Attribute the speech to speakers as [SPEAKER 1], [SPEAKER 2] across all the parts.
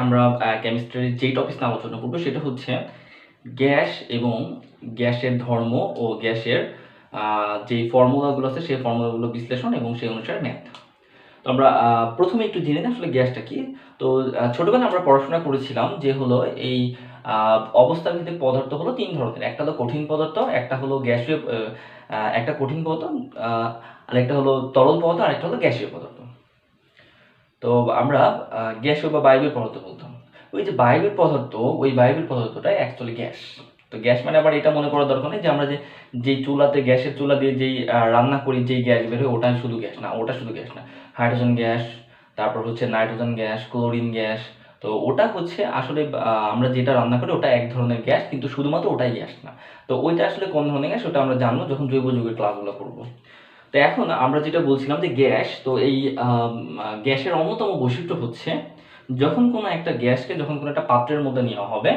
[SPEAKER 1] আমরা কেমিস্ট্রির যেই টপিক নিয়ে আলোচনা করব সেটা হচ্ছে গ্যাস এবং গ্যাসের ধর্ম ও গ্যাসের যেই ফর্মুলাগুলো আছে সেই ফর্মুলাগুলো বিশ্লেষণ এবং সেই অনুসারে ম্যাথ। তো আমরা প্রথমে একটু জেনে নিই আসলে গ্যাসটা কি। তো ছোটবেলায় আমরা পড়াশোনা করেছিলাম যে হলো এই অবস্থাভিত্তিক পদার্থ হলো তিন ধরনের। একটা হলো কঠিন পদার্থ, একটা হলো গ্যাসীয়, একটা কঠিন পদার্থ, আর একটা হলো তরল পদার্থ, আর একটা হলো গ্যাসীয় পদার্থ। তো আমরা গ্যাসীয় বা বায়বীয় পদার্থ বলতাম। ওই যে বায়বীয় পদার্থ, ওই বায়বীয় পদার্থটাই অ্যাকচুয়ালি গ্যাস। তো গ্যাস মানে আবার এটা মনে করার দরকার নেই যে আমরা যেই চুলাতে গ্যাসের চুলা দিয়ে যেই রান্না করি যেই গ্যাস বের হয় ওটাই শুধু গ্যাস না, ওটা শুধু গ্যাস না। হাইড্রোজেন গ্যাস, তারপর হচ্ছে নাইট্রোজেন গ্যাস, ক্লোরিন গ্যাস। তো ওটা হচ্ছে আসলে আমরা যেটা রান্না করি ওটা এক ধরনের গ্যাস, কিন্তু শুধুমাত্র ওটাই গ্যাস না। তো ওইটা আসলে কোন ধরনের গ্যাস ওটা আমরা জানবো যখন জৈব যৌগের ক্লাসগুলো করবো। তো এখন আমরা যেটা বলছিলাম যে গ্যাস, তো এই গ্যাসের অন্যতম বৈশিষ্ট্য হচ্ছে যখন কোনো একটা গ্যাসকে যখন কোনো একটা পাত্রের মধ্যে নেওয়া হবে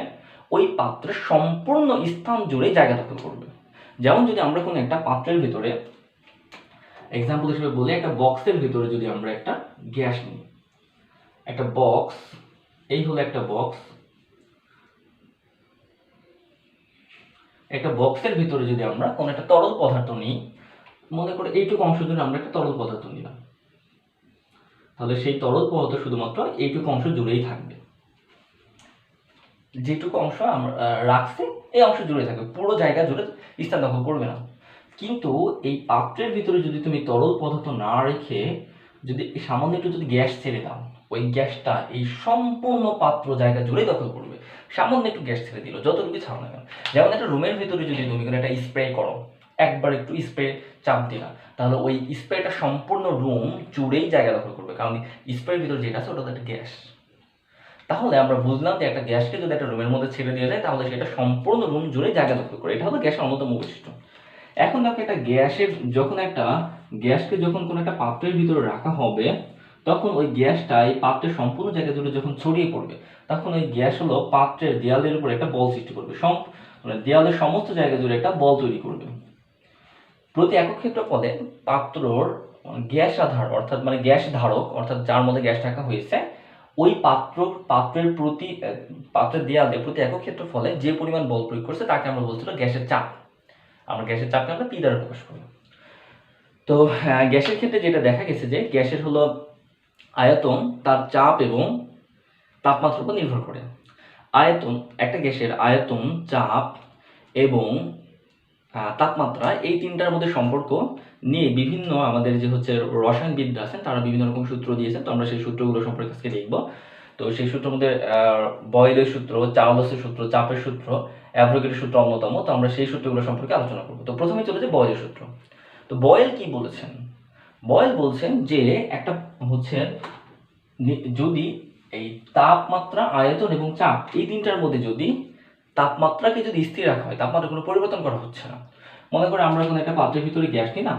[SPEAKER 1] ওই পাত্রের সম্পূর্ণ স্থান জুড়ে জায়গা দখল করবে। যেমন যদি আমরা কোনো একটা পাত্রের ভিতরে এক্সাম্পল হিসেবে বলি, একটা বক্সের ভিতরে যদি আমরা একটা গ্যাস নিই, একটা বক্স, এই হলো একটা বক্স, একটা বক্সের ভিতরে যদি আমরা কোনো একটা তরল পদার্থ নিই, মনে করে এইটুকু অংশ জুড়ে আমরা একটা তরল পদার্থ নিলাম, তাহলে সেই তরল পদার্থ শুধুমাত্র এইটুকু অংশ জুড়েই থাকবে। যেটুকু অংশ আমরা রাখছি এই অংশ জুড়ে থাকবে, পুরো জায়গা জুড়ে স্থান দখল করবে না। কিন্তু এই পাত্রের ভিতরে যদি তুমি তরল পদার্থ না রেখে যদি সামান্য একটু যদি গ্যাস ছেড়ে দাও, ওই গ্যাসটা এই সম্পূর্ণ পাত্র জায়গা জুড়ে দখল করবে। সামান্য একটু গ্যাস ছেড়ে দিল, যতটুকু ছাড়ো না কেন। যেমন একটা রুমের ভিতরে যদি তুমি কোনো একটা স্প্রে করো, একবার একটু স্প্রে চাপ দিলা, তাহলে ওই স্প্রেটা সম্পূর্ণ রুম জুড়েই জায়গা দখল করবে, কারণ স্প্রের ভিতরে যেটা আছে ওটা তো একটা গ্যাস। তাহলে আমরা বুঝলাম যে একটা গ্যাসকে যদি একটা রুমের মধ্যে ছেড়ে দিয়ে যায় তাহলে সেটা সম্পূর্ণ রুম জুড়ে জায়গা দখল করে। এটা হলো গ্যাসের অন্যতম বৈশিষ্ট্য। এখন দেখো একটা গ্যাসের যখন একটা গ্যাসকে যখন কোনো একটা পাত্রের ভিতরে রাখা হবে তখন ওই গ্যাসটা এই পাত্রের সম্পূর্ণ জায়গা জুড়ে যখন ছড়িয়ে পড়বে তখন ওই গ্যাস হলো পাত্রের দেয়ালের উপর একটা বল সৃষ্টি করবে, মানে দেয়ালের সমস্ত জায়গা জুড়ে একটা বল তৈরি করবে। প্রতি একক ক্ষেত্রফলে পাত্রর গ্যাস আধার অর্থাৎ মানে গ্যাস ধারক অর্থাৎ যার মধ্যে গ্যাস রাখা হয়েছে ওই পাত্রের পাত্রের দেয়ালে প্রতি একক ক্ষেত্রফলে যে পরিমাণ বল প্রয়োগ করছে তাকে আমরা বলছিল গ্যাসের চাপ। আমরা গ্যাসের চাপকে আমরা পি দ্বারা প্রকাশ করি। তো গ্যাসের ক্ষেত্রে যেটা দেখা গেছে যে গ্যাসের হলো আয়তন তার চাপ এবং তাপমাত্রার উপর নির্ভর করে। আয়তন, একটা গ্যাসের আয়তন, চাপ এবং তাপমাত্রা এই তিনটার মধ্যে সম্পর্ক নিয়ে বিভিন্ন আমাদের যে হচ্ছে রসায়নবিদরা আছেন তারা বিভিন্ন রকম সূত্র দিয়েছেন। তো আমরা সেই সূত্রগুলো সম্পর্কে আজকে দেখব। তো সেই সূত্রের মধ্যে বয়েলের সূত্র, চার্লসের সূত্র, চাপের সূত্র, অ্যাভোগাড্রোর সূত্র অন্যতম। তো আমরা সেই সূত্রগুলো সম্পর্কে আলোচনা করব। তো প্রথমে চলে যে বয়েলের সূত্র। তো বয়েল কি বলেছেন? বয়েল বলছেন যে একটা হচ্ছে যদি এই তাপমাত্রা, আয়তন এবং চাপ এই তিনটার মধ্যে যদি তাপমাত্রাকে যদি স্থির রাখা হয়, তাপমাত্রা কোনো পরিবর্তন করা হচ্ছে না। মনে করে আমরা কোনো একটা পাত্রের ভিতরে গ্যাস নিই না,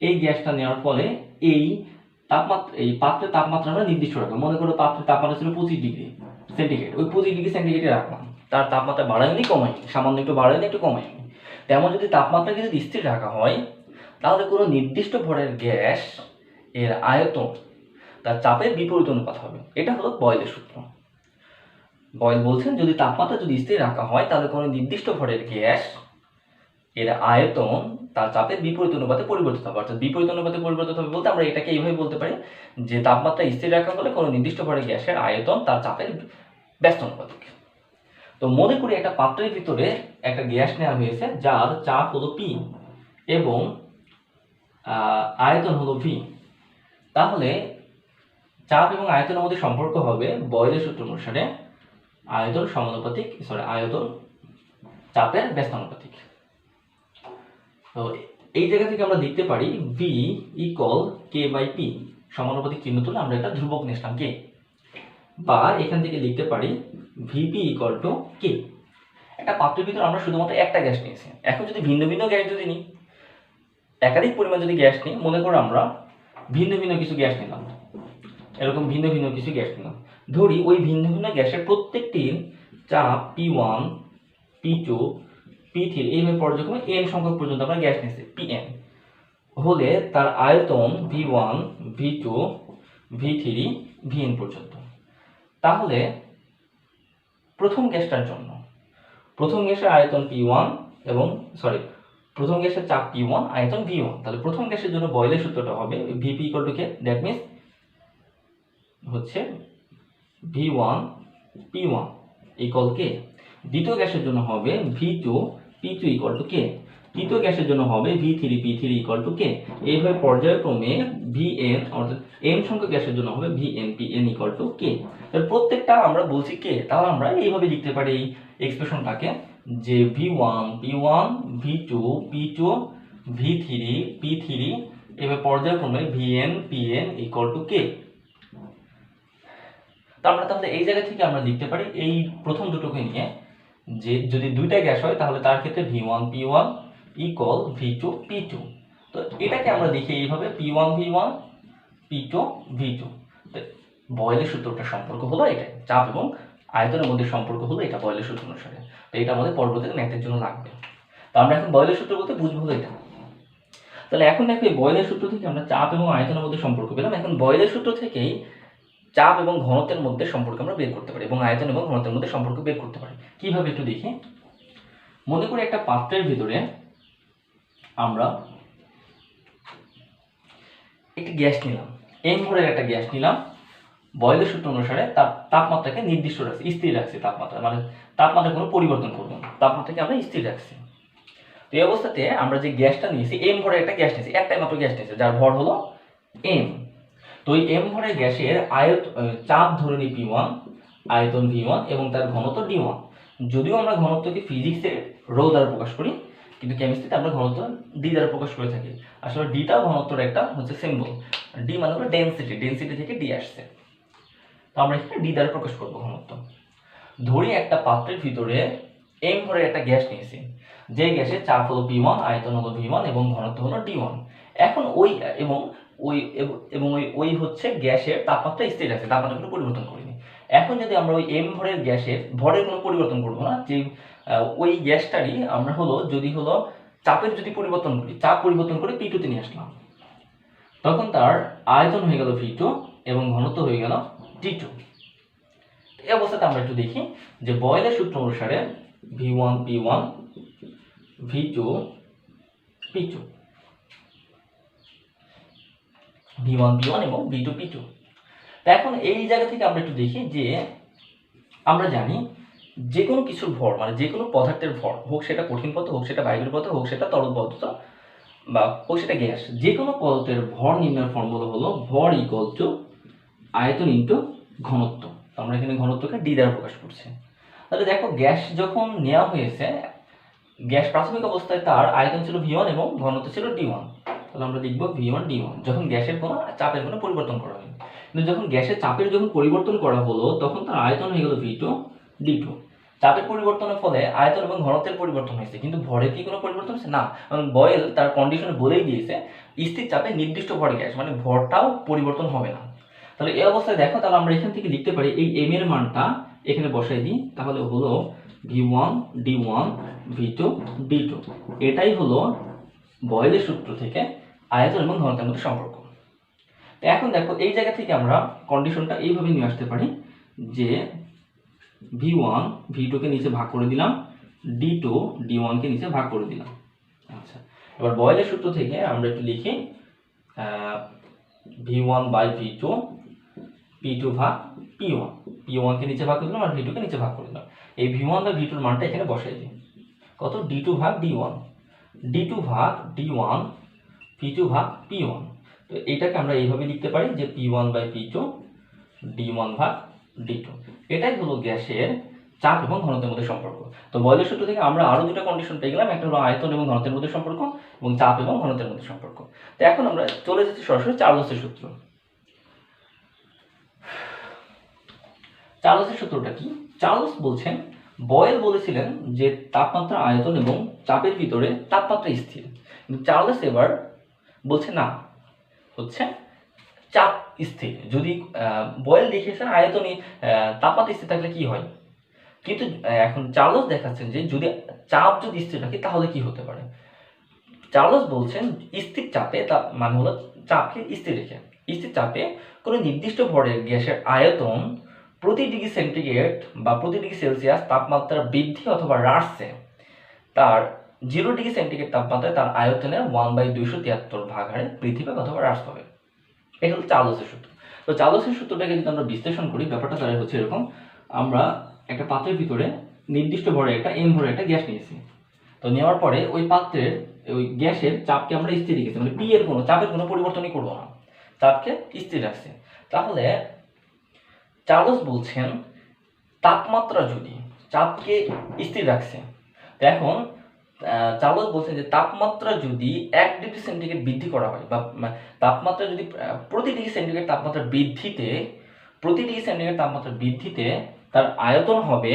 [SPEAKER 1] এই গ্যাসটা নেওয়ার ফলে এই পাত্রের তাপমাত্রা আমরা নির্দিষ্ট রাখলাম। মনে করো পাত্রের তাপমাত্রা ছিল 25°C, ওই 25°C রাখলাম, তার তাপমাত্রা বাড়ায়নি কমায়নি, সামান্য একটু বাড়ায়নি একটু কমায়নি। তেমন যদি তাপমাত্রাকে যদি স্থির রাখা হয় তাহলে কোনো নির্দিষ্ট ভরের গ্যাস এর আয়তন তার চাপের বিপরীত অনুপাত হবে। এটা হলো বয়েলের সূত্র। বয়েল বলছেন যদি তাপমাত্রা যদি স্থির রাখা হয় তাহলে কোনো নির্দিষ্ট ভরের গ্যাস এর আয়তন তার চাপের বিপরীত অনুপাতে পরিবর্তিত হবে। অর্থাৎ বিপরীত অনুপাতে পরিবর্তিত হবে বলতে আমরা এটাকে এইভাবে বলতে পারি যে তাপমাত্রা স্থির রাখা হলে কোনো নির্দিষ্ট ভরের গ্যাসের আয়তন তার চাপের ব্যস্ত অনুপাতিক। তো মনে করি একটা পাত্রের ভিতরে একটা গ্যাস নেওয়া হয়েছে যার চাপ হলো পি এবং আয়তন হলো ভি। তাহলে চাপ এবং আয়তনের মধ্যে সম্পর্ক হবে বয়েলের সূত্র অনুসারে আয়তন সমানুপাতিক, আয়তন চাপের ব্যস্তানুপাতিক। তো এই জায়গা থেকে আমরা দেখতে পারি V equal K by P, সমানুপাতিক চিহ্ন তুলে আমরা একটা ধ্রুবক নিলাম কে, বা এখান থেকে লিখতে পারি ভিপি ইকুয়াল টু কে। একটা পাত্রের ভিতরে আমরা শুধুমাত্র একটা গ্যাস নিয়েছি। এখন যদি ভিন্ন ভিন্ন গ্যাস যদি নিই, একাধিক পরিমাণ যদি গ্যাস নিই, মনে করো আমরা ভিন্ন ভিন্ন কিছু গ্যাস নিলাম, এরকম ভিন্ন ভিন্ন কিছু গ্যাস নিলাম, ধরি ওই ভিন্ন ভিন্ন গ্যাসের প্রত্যেকটির চাপ P1, P2, P3 এইভাবে পর্যায়ক্রমে n সংখ্যক পর্যন্ত আমরা গ্যাস নিয়েছি Pn হলে তার আয়তন V1, V2, V3, Vn পর্যন্ত। তাহলে প্রথম গ্যাসটার জন্য প্রথম গ্যাসের আয়তন P1 এবং প্রথম গ্যাসের চাপ P1, আয়তন V1। তাহলে প্রথম গ্যাসের জন্য বয়লের সূত্রটা হবে Vp = K, দ্যাট মিন্স হচ্ছে V1 P1 = K। দ্বিতীয় গ্যাসের জন্য হবে V2 P2 = K। তৃতীয় গ্যাসের জন্য হবে V3 P3 = K। এইভাবে পর্যায়ক্রমে Vn অর্থাৎ n সংখ্যক গ্যাসের জন্য হবে Vn Pn = K। তাহলে প্রত্যেকটা আমরা বলছি K, তাহলে আমরা এইভাবে লিখতে পারি এই এক্সপ্রেশনটাকে যে V1 P1 V2 P2 V3 P3 এভাবে পর্যায়ক্রমে Vn Pn = K। তাহলে এই জায়গা থেকে আমরা লিখতে পারি এই প্রথম দুটোকে নিয়ে যে যদি দুইটা গ্যাস হয় তাহলে তার ক্ষেত্রে V1 P1 = V2 P2। তো এটাকে আমরা লিখি এইভাবে P1 V1 P2 V2। তো বয়লের সূত্রটা সম্পর্ক হলো এটা, চাপ এবং আয়তনের মধ্যে সম্পর্ক হলো এটা বয়লের সূত্র অনুসারে। তো এটা আমাদের পরবর্তীতে ম্যাথের জন্য লাগবে। তো আমরা এখন বয়লের সূত্র বলতে বুঝবো হলো এটা। তাহলে এখন দেখো এই বয়লের সূত্র থেকে আমরা চাপ এবং আয়তনের মধ্যে সম্পর্ক পেলাম। এখন বয়লের সূত্র থেকেই চাপ এবং ঘনত্বের মধ্যে সম্পর্ক আমরা বের করতে পারি এবং আয়তন এবং ঘনত্বের মধ্যে সম্পর্ক বের করতে পারি। কিভাবে একটু দেখি। মনে করি একটা পাত্রের ভিতরে আমরা একটি গ্যাস নিলাম, m ভরের একটা গ্যাস নিলাম। বয়লের সূত্র অনুসারে তার তাপমাত্রাকে নির্দিষ্ট রাখছি, স্থির রাখছি। তাপমাত্রা কোনো পরিবর্তন করবো না, তাপমাত্রাকে আমরা স্থির রাখছি। তো এই অবস্থাতে আমরা যে গ্যাসটা নিয়েছি, m ভরের একটা গ্যাস নিয়েছি, একটাই মাত্র গ্যাস নিয়েছি যার ভর হলো m। তো এই m ভরের গ্যাসের চাপ ধরে নিই P1, আয়তন V1 এবং তার ঘনত্ব D1। যদিও আমরা ঘনত্বকে ফিজিক্সে রো দ্বারা প্রকাশ করি, কিন্তু কেমিস্ট্রিতে আমরা ঘনত্ব D দ্বারা প্রকাশ করে থাকি। আসলে ডিটা ঘনত্বর একটা হচ্ছে সিম্বল, D মানে হলো ডেনসিটি থেকে D আসছে। তো আমরা এখানে D দ্বারা প্রকাশ করব ঘনত্ব। ধরি একটা পাত্রের ভিতরে m ভরের একটা গ্যাস নিয়েছি, যে গ্যাসের চাপ হলো P1, আয়তন হলো V1 এবং ঘনত্ব হলো D1। এখন ওই হচ্ছে গ্যাসের তাপমাত্রা স্থির আছে, তাপমাত্রা কোনো পরিবর্তন করিনি। এখন যদি আমরা ওই m ভরের গ্যাসের ভরের কোনো পরিবর্তন করবো না, যে ওই গ্যাসটারই আমরা যদি চাপের যদি পরিবর্তন করি, চাপ পরিবর্তন করে P2 তে নিয়ে আসলাম, তখন তার আয়তন হয়ে গেল V2 এবং ঘনত্ব হয়ে গেল D2। এই অবস্থাতে আমরা একটু দেখি যে বয়লের সূত্র অনুসারে V1 P1 V2 P2, V1 P1 এবং V2 P2। এখন এই জায়গা থেকে আমরা একটু দেখি যে আমরা জানি যে কোনো কিছুর ভর মানে যে কোনো পদার্থের ভর, হোক সেটা কঠিন পদার্থ, হোক সেটা বায়বীয় পদার্থ, হোক সেটা তরল পদার্থ বা হোক সেটা গ্যাস, যে কোনো পদার্থের ভর নির্ণয়ের ফর্মুলা হলো ভর আয়তন ইন্টু ঘনত্ব। আমরা এখানে ঘনত্বকে D দ্বারা প্রকাশ করছি। তাহলে দেখো গ্যাস যখন নেওয়া হয়েছে, গ্যাস প্রাথমিক অবস্থায় তার আয়তন ছিল V1 এবং ঘনত্ব ছিল D1। তাহলে আমরা লিখব V1 D1 যখন গ্যাসের কোনো চাপের কোনো পরিবর্তন করা হয়নি। কিন্তু যখন গ্যাসের চাপের যখন পরিবর্তন করা হলো তখন তার আয়তন হয়ে গেল V2 D2। চাপের পরিবর্তনের ফলে আয়তন এবং ঘনত্বের পরিবর্তন হয়েছে, কিন্তু ভরের কি কোনো পরিবর্তন হয়েছে না। কারণ বয়েল তার কন্ডিশনে বলেই দিয়েছে স্থির চাপে নির্দিষ্ট ভর গ্যাস, মানে ভরটাও পরিবর্তন হবে না। তাহলে এই অবস্থায় দেখো, তাহলে আমরা এখান থেকে লিখতে পারি এই m এর মানটা এখানে বসাই দিই, তাহলে হলো V1 D1 V2 D2। এটাই হলো বয়েলের সূত্র থেকে আয়তন এবং ঘনত্বের মধ্যে সম্পর্ক। তো এখন দেখো এই জায়গা থেকে আমরা কন্ডিশনটা এইভাবে নিয়ে আসতে পারি যে V1 V2 কে নিচে ভাগ করে দিলাম, D2 D1 কে নিচে ভাগ করে দিলাম। আচ্ছা, এবার বয়েলের সূত্র থেকে আমরা একটু লিখি V1 বাই V2 P2 ভাগ P1, P1 কে নিচে ভাগ করে দিলাম আর V2 কে নিচে ভাগ করে দিলাম। এই V1 বা V2 এর মানটা এখানে বসাই দিই, কত D2 ভাগ D1, D2 ভাগ D1 P2 ভাগ P1। তো এইটাকে আমরা এইভাবে লিখতে পারি যে P1 বাই P2 D1 ভাগ D2। এটাই হলো গ্যাসের চাপ এবং ঘনত্বের মধ্যে সম্পর্ক। তো বয়লের সূত্র থেকে আমরা আরো দুটো কন্ডিশন পেয়ে গেলাম, একটা হলো আয়তন এবং ঘনত্বের মধ্যে সম্পর্ক এবং চাপ এবং ঘনত্বের মধ্যে সম্পর্ক। তো এখন আমরা চলে যাচ্ছি সরাসরি চার্লসের সূত্র। চার্লসের সূত্রটা কি? চার্লস বলছেন, বয়েল বলেছিলেন যে তাপমাত্রা, আয়তন এবং চাপের ভিতরে তাপমাত্রা স্থির, কিন্তু চার্লস এবার বলছে না, হচ্ছে চাপ স্থির। যদি বয়েল দেখিয়েছেন আয়তনে তাপমাত্রা স্থির থাকলে কি হয়, কিন্তু এখন চার্লস দেখাচ্ছেন যে যদি চাপ যদি স্থির থাকে তাহলে কি হতে পারে। চার্লস বলছেন স্থির চাপে, মানে হলো চাপকে স্থির রেখে স্থির চাপে কোনো নির্দিষ্ট ভরের গ্যাসের আয়তন প্রতি ডিগ্রি সেন্টিগ্রেড বা প্রতি ডিগ্রি সেলসিয়াস তাপমাত্রা বৃদ্ধি অথবা হ্রাসে তার 0 ডিগ্রি সেন্টিগ্রেড তাপমাত্রায় তার আয়তনের 1/273 ভাগ হারে বৃদ্ধি পাবে অথবা হ্রাস পাবে। এটা হলো চার্লসের সূত্র। তো চার্লসের সূত্রটাকে যদি আমরা বিশ্লেষণ করি, ব্যাপারটা তাহলে হচ্ছে এরকম: আমরা একটা পাত্রের ভিতরে নির্দিষ্ট ভরে একটা m ভরে একটা গ্যাস নিয়েছি। তো নেওয়ার পরে ওই পাত্রের ওই গ্যাসের চাপকে আমরা স্থির রেখেছি, মানে পি এর কোনো চাপের কোনো পরিবর্তনই করবো না, চাপকে স্থির রাখছে। তাহলে চার্লস বলছেন তাপমাত্রা যদি চাপকে স্থির রাখছে, এখন চার্লস বলছেন যে তাপমাত্রা যদি 1 ডিগ্রি সেন্টিগ্রেড বৃদ্ধি করা হয় বা তাপমাত্রা যদি প্রতি ডিগ্রি সেন্টিগ্রেড তাপমাত্রা বৃদ্ধিতে তার আয়তন হবে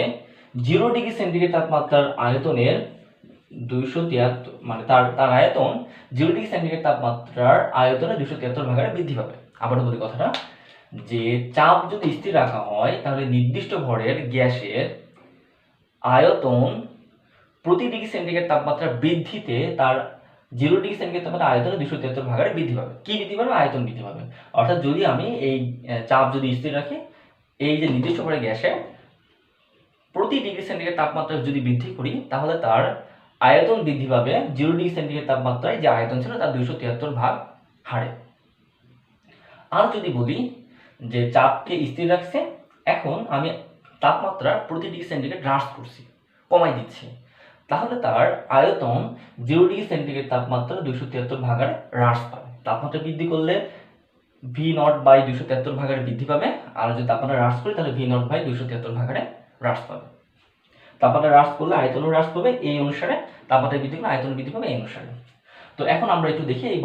[SPEAKER 1] 0 ডিগ্রি সেন্টিগ্রেড তাপমাত্রার আয়তনের 273, মানে তার আয়তন 0 ডিগ্রি সেন্টিগ্রেড তাপমাত্রার আয়তনে 273 ভাগ হারে বৃদ্ধি পাবে। আবার বলি কথাটা, যে চাপ যদি স্থির রাখা হয় তাহলে নির্দিষ্ট ভরের গ্যাসের আয়তন প্রতি ডিগ্রি সেন্টিগ্রেড তাপমাত্রা বৃদ্ধিতে তার 0 ডিগ্রি সেন্টিগ্রেড তাপমাত্রা আয়তনে 273 ভাগ হারে বৃদ্ধি পাবে। কি বৃদ্ধি পাবে? আয়তন বৃদ্ধি পাবে। অর্থাৎ যদি আমি এই চাপ যদি স্থির রাখি, এই যে নির্দিষ্ট ভরের গ্যাসে প্রতি ডিগ্রি সেন্টিগ্রেড তাপমাত্রা যদি বৃদ্ধি করি, তাহলে তার আয়তন বৃদ্ধি পাবে 0 ডিগ্রি সেন্টিগ্রেড তাপমাত্রায় যে আয়তন ছিল তার 273 ভাগ হারে। আর যদি বলি যে চাপকে স্থির রাখছে, এখন আমি তাপমাত্রা প্রতি ডিগ্রি সেন্টিগ্রেড হ্রাস করছি, কমাই দিচ্ছি, তাহলে তার আয়তন 0 ডিগ্রি সেন্টিগ্রেড তাপমাত্রা 273 ভাগ হারে হ্রাস পাবে। তাপমাত্রা বৃদ্ধি করলে V0/273 ভাগ হারে বৃদ্ধি পাবে, আর যদি তাপমাত্রা হ্রাস করি তাহলে V0/273 ভাগ হারে হ্রাস পাবে। তাপমাত্রা হ্রাস করলে আয়তনও হ্রাস পাবে এই অনুসারে, তাপমাত্রা বৃদ্ধি করলে আয়তন বৃদ্ধি পাবে এই অনুসারে। তো এখন আমরা একটু দেখি এই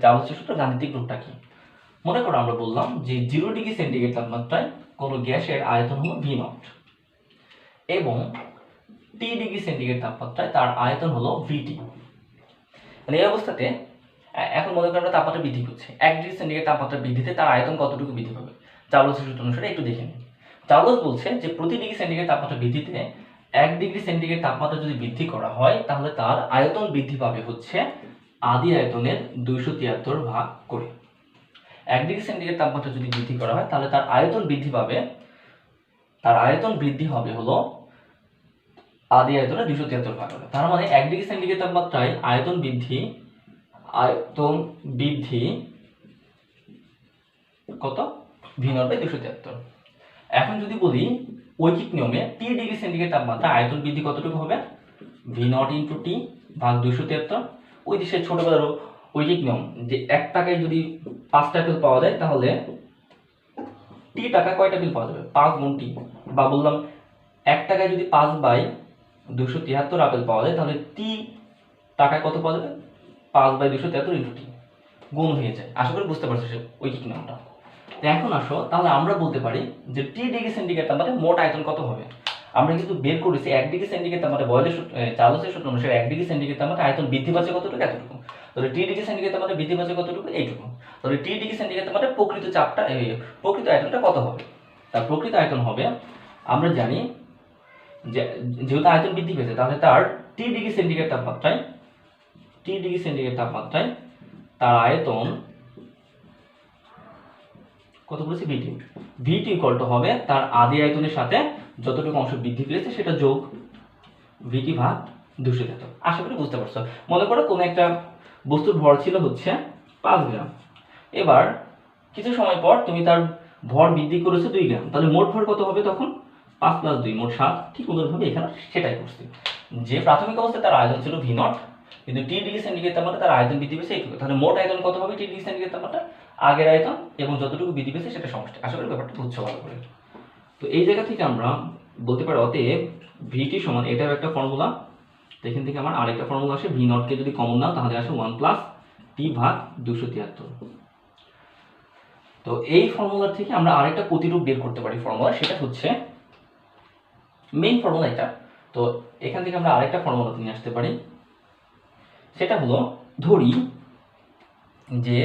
[SPEAKER 1] চার্লসের সূত্র গাণিতিক রূপটা কি। মনে করো আমরা বললাম যে 0 ডিগ্রি সেন্টিগ্রেড তাপমাত্রায় কোনো গ্যাসের আয়তন হলো V0 এবং T ডিগ্রি সেন্টিগ্রেড তাপমাত্রায় তার আয়তন হলো VT। মানে এই অবস্থাতে এখন মনে করেন আমরা তাপমাত্রা বৃদ্ধি করছি, 1 ডিগ্রি সেন্টিগ্রেড তাপমাত্রা বৃদ্ধিতে তার আয়তন কতটুকু বৃদ্ধি পাবে চার্লসের সূত্র অনুসারে একটু দেখে নিন। চার্লস বলছে যে প্রতি ডিগ্রি সেন্টিগ্রেড তাপমাত্রা বৃদ্ধিতে 1 ডিগ্রি সেন্টিগ্রেড তাপমাত্রা যদি বৃদ্ধি করা হয়, তাহলে তার আয়তন বৃদ্ধি পাবে হচ্ছে আদি আয়তনের 273 ভাগ করে। 1 ডিগ্রি সেন্টিগ্রেড তাপমাত্রা যদি বৃদ্ধি করা হয়, তাহলে তার আয়তন বৃদ্ধি হবে হলো আদি আয়তনের 273 ভাগ করে। তার মানে 1 ডিগ্রি সেন্টিগ্রেড তাপমাত্রায় আয়তন বৃদ্ধি কত? V0/273। এখন যদি বলি ঐকিক নিয়মে T ডিগ্রি সেন্টিগ্রেড তাপমাত্রা আয়তন বৃদ্ধি কতটুকু হবে? V0 × T ভাগ 273। ওই দেশের ছোটবেলার ঐকিক নিয়ম যে 1 টাকায় যদি 5টা আপেল পাওয়া যায়, তাহলে T টাকা কয়টা আপেল পাওয়া যাবে? 5 × T। বা বললাম 1 টাকায় যদি 5/273 আপেল পাওয়া যায়, তাহলে T টাকায় কত পাওয়া যাবে? 5/273 × T গুণ হয়ে যায়। আশা করি বুঝতে পারছো ঐকিক নিয়মটা। তো এখন আসো, তাহলে আমরা বলতে পারি যে T ডিগ্রি সেন্টিগ্রেড তাপমাত্রায় মোট আয়তন কত হবে। আমরা কিন্তু বের করেছি 1 ডিগ্রি সেন্টিগ্রেড তাপমাত্রায় চার্লসের সূত্র অনুসারে 1 ডিগ্রি সেন্টিগ্রেড তাপমাত্রায় আয়তন বৃদ্ধি পাচ্ছে কতটুকু? এতটুকু। তাহলে T ডিগ্রি সেন্টিগ্রেড তাপমাত্রায় বৃদ্ধি পাচ্ছে কতটুকু? এইটুকু। তাহলে T ডিগ্রি সেন্টিগ্রেড তাপমাত্রায় প্রকৃত আয়তনটা কত হবে? তার প্রকৃত আয়তন হবে, আমরা জানি যে যেহেতু আয়তন বৃদ্ধি পেয়েছে, তাহলে তার T ডিগ্রি সেন্টিগ্রেড তাপমাত্রায় তার আয়তন কত বলেছি? VT হবে তার আদি আয়তনের সাথে যতটুকু অংশ বৃদ্ধি পেয়েছে সেটা যোগ VT ভাগ 273। আশা করি বুঝতে পারছো। মনে করো কোনো একটা বস্তুর ভর ছিল হচ্ছে 5 গ্রাম, এবার কিছু সময় পর তুমি তার ভর বৃদ্ধি করেছো 2 গ্রাম, তাহলে মোট ভর কত হবে তখন? 5 + 2 মোট 7। ঠিক অনুরূপভাবে এখানে সেটাই করছি, যে প্রাথমিক অবস্থায় তার আয়তন ছিল V0, কিন্তু T ডিগ্রি সেন্টিগ্রেড তাপমাত্রায় তার আয়তন বৃদ্ধি পেয়েছে এইটুকু। তাহলে মোট আয়তন কত হবে? T ডিগ্রি সেন্টিগ্রেড তাপমাত্রা আগের আয়তন এবং যতটুকু বৃদ্ধি পেয়েছে সেটা সমষ্টি। আশা করি ব্যাপারটা বুঝছো ভালো করে। তো এই জায়গা থেকে আমরা বলতে পারি অতএব VT সমান, এটার একটা ফর্মুলা, এখান থেকে আমার আরেকটা ফর্মুলা আসে, V0 কে যদি কমন নাও তাহলে আসে 1 + T ভাগ 273। তো এই ফর্মুলা থেকে আমরা আরেকটা প্রতিরূপ বের করতে পারি ফর্মুলা, সেটা হচ্ছে মেইন ফর্মুলা এটা। তো এখান থেকে আমরা আরেকটা ফর্মুলা নিয়ে আসতে পারি, সেটা হলো ধরি যে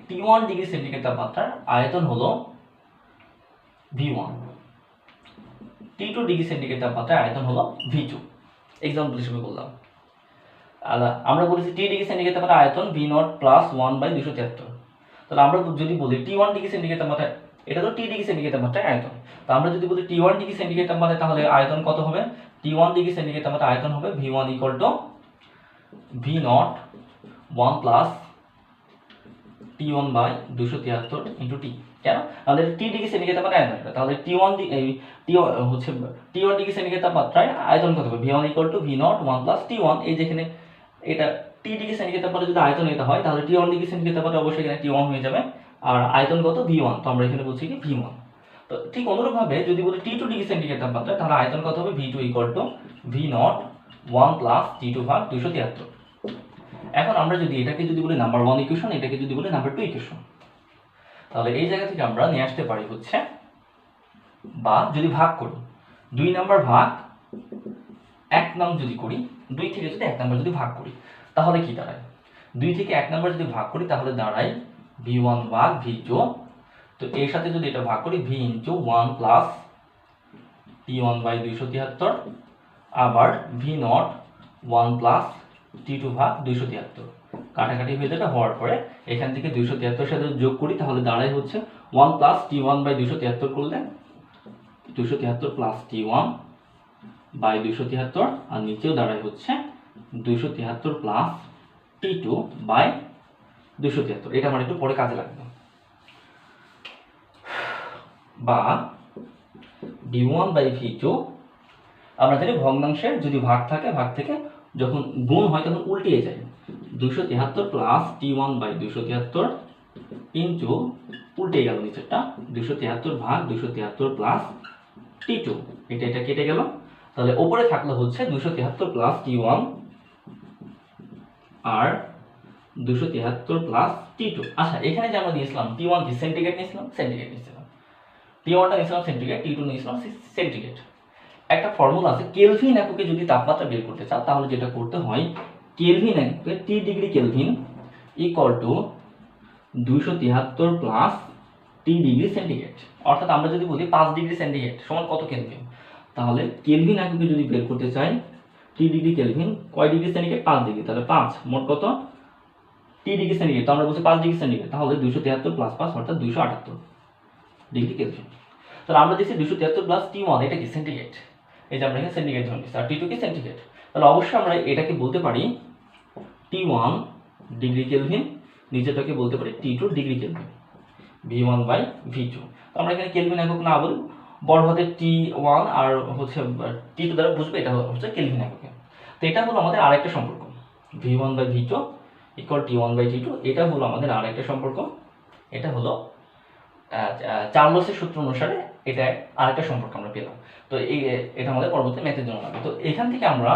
[SPEAKER 1] T1 ডিগ্রি সেন্টিগ্রেড তাপমাত্রার আয়তন হলো V1, T2 ডিগ্রি সেন্টিগ্রেড তাপমাত্রার আয়তন হলো V2। এক্সাম্পল হিসেবে বললাম, আমরা বলেছি T ডিগ্রি সেন্টিগ্রেড তাপমাত্রার আয়তন V0 + 1/273। তাহলে আমরা যদি বলি T1 ডিগ্রি সেন্টিগ্রেড তাপমাত্রায়, এটা তো T ডিগ্রি সেন্টিগ্রেড তাপমাত্রায় আয়তন, তো আমরা যদি বলি T1 ডিগ্রি সেন্টিগ্রেড তাপমাত্রায়, তাহলে আয়তন কত হবে? T1 ডিগ্রি সেন্টিগ্রেড তাপমাত্রায় আয়তন হবে V1 equal to V0 1 plus T1 by 273 into T। কেন? আমাদের T ডিগ্রি সেন্টিগ্রেড তাপমাত্রায় আয়তন, তাহলে T1 হচ্ছে T1 ডিগ্রি সেন্টিগ্রেড তাপমাত্রায় আয়তন কত হবে? V1 equal to V0 1 plus T1। এই যেখানে এটা T ডিগ্রি সেন্টিগ্রেড তাপমাত্রায় যদি আয়তন এটা হয়, তাহলে T1 ডিগ্রি সেন্টিগ্রেড তাপমাত্রায় অবশ্যই এখানে T1 হয়ে যাবে, আর আয়তন কত? V1। তো আমরা এখানে বলছি কি V1। তো ঠিক অনুরূপভাবে যদি বলি T2 ডিগ্রি সেন্টিগ্রেড তাপমাত্রায়, তাহলে আয়তন কত হবে? V2 equal to V0 1 plus T2 ভাগ 273। এখন আমরা যদি এটাকে যদি বলি নাম্বার 1 ইকুয়েশন, এটাকে যদি বলি নাম্বার 2 ইকুয়েশন, তাহলে এই জায়গা থেকে আমরা নিয়ে আসতে পারি হচ্ছে, বা যদি ভাগ করি 2 নাম্বার ভাগ 1 নাম যদি করি, 2 থেকে যদি 1 নাম্বার যদি ভাগ করি, তাহলে কি দাঁড়ায়? 2 থেকে 1 নাম্বার যদি ভাগ করি, তাহলে দাঁড়ায় V1 ভাগ V2। তো এর সাথে যদি এটা ভাগ করি, V into 1 plus T1 by 273, আবার V0 1 প্লাস T2 ভাগ 273, কাটাকাটি হয়ে যাবে, হওয়ার পরে এখান থেকে 273 সাথে যোগ করি, তাহলে দাঁড়ায় হচ্ছে 1 প্লাস T1 বাই 273 করলে 273 প্লাস T1 বাই 273, আর নিচেও দাঁড়ায় হচ্ছে 273 প্লাস T2 বাই 273। এটা আমার একটু পরে কাজে লাগবে। বা V1 বাই V2, আমরা জানি ভগ্নাংশের যদি ভাগ থাকে, ভাগ থেকে যখন গুণ হয় তখন উল্টিয়ে যায়, 273 প্লাস T1 বাই 273 ইন্টু, উল্টে গেল নিচেরটা, 273 ভাগ 273 প্লাস T2, এটা কেটে গেল, তাহলে ওপরে থাকলো হচ্ছে 273 প্লাস T1 আর 273 প্লাস T2। আচ্ছা, এখানে যে আমরা নিয়েছিলাম T1 কি সেন্টিগ্রেড নিয়েছিলাম, সেন্টিগ্রেড নিয়েছিলাম, T1টা নিয়েছিলাম সেন্টিগ্রেড, T2 নিয়েছিলাম সেন্টিগ্রেড। একটা ফর্মুলা আছে, কেলভিন এককে যদি তাপমাত্রা বের করতে চাও, তাহলে যেটা করতে হয়, কেলভিন এককে T degree kelvin equal to 273 plus T degree centigrade. অর্থাৎ আমরা যদি বলি 5 ডিগ্রি সেন্টিগ্রেড সমান কত কেলভিন, তাহলে কেলভিন এককে যদি বের করতে চাই, T ডিগ্রি কেলভিন কয় ডিগ্রি সেন্টিগ্রেড? 5 ডিগ্রি, তাহলে 5 মোট কত? T ডিগ্রি সেন্টিগ্রেড, তো আমরা বলছি 5 ডিগ্রি সেন্টিগ্রেড, তাহলে 273 প্লাস 5 অর্থাৎ 278 ডিগ্রি কেলভিন। তাহলে আমরা দেখছি 273 প্লাস T1, এটা কি সেন্টিগ্রেড, এই যে আমরা এখানে সেন্টিগ্রেড ধরে নিচ্ছি, আর T2 কি সেন্টিগ্রেড, তাহলে অবশ্যই আমরা এটাকে বলতে পারি T1 ডিগ্রি কেলভিন, নিচেটাকে বলতে পারি T2 degree kelvin, V1 by V2। তো আমরা এখানে কেলভিন একক না বলি, বড় হাতে T1 আর হচ্ছে T2 দ্বারা বুঝবে, এটা হচ্ছে কেলভিন এককে। তো এটা হলো আমাদের আরেকটা সম্পর্ক, V1 by V2 equal T1 by T2, এটা হলো আমাদের আরেকটা সম্পর্ক। এটা হলো চার্লসের সূত্র অনুসারে এটা আরেকটা সম্পর্ক আমরা পেলাম। তো এটা আমাদের পরবর্তী ম্যাথের জন্য লাগবে। তো এখান থেকে আমরা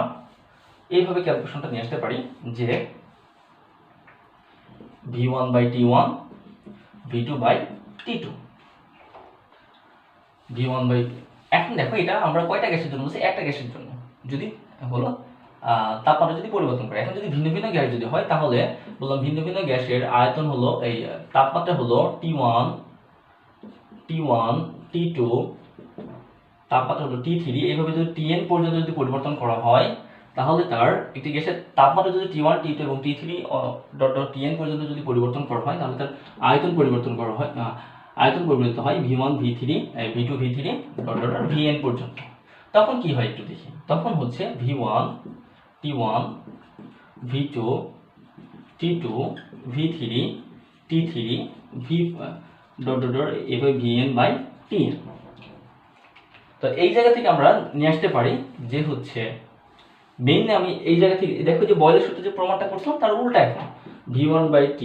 [SPEAKER 1] এইভাবে ক্যালকুলেশনটা নিয়ে আসতে পারি যে V1 by T1, V2 by T2, V1 by, এখন দেখো এটা আমরা কয়টা গ্যাসের জন্য বলছি? একটা গ্যাসের জন্য। যদি হলো তাপমাত্রা যদি পরিবর্তন করে, এখন যদি ভিন্ন ভিন্ন গ্যাস যদি হয়, তাহলে বললাম ভিন্ন ভিন্ন গ্যাসের আয়তন হলো, এই তাপমাত্রা হলো T1, T2, তাপমাত্রা হলো T3, এইভাবে যদি Tn পর্যন্ত যদি পরিবর্তন করা হয়, তাহলে তার একটি গ্যাসের তাপমাত্রা যদি T1, T2 এবং T3 Tn পর্যন্ত যদি পরিবর্তন করা হয়, তাহলে তার আয়তন পরিবর্তন করা হয়, আয়তন পরিবর্তিত হয় V1 V3 V2 V3 Vn পর্যন্ত। তখন কি হয় একটু দেখি, তখন হচ্ছে V1 T1 V2 T2 V3 T3 V এভাবে Vn বাই Tn। তো এই জায়গা থেকে আমরা নিয়ে আসতে পারি যে হচ্ছে মেইনলি আমি এই জায়গা থেকে দেখো যে বয়লের সূত্রে যে প্রমাণটা করছিলাম তার উল্টা, এখন V1 by T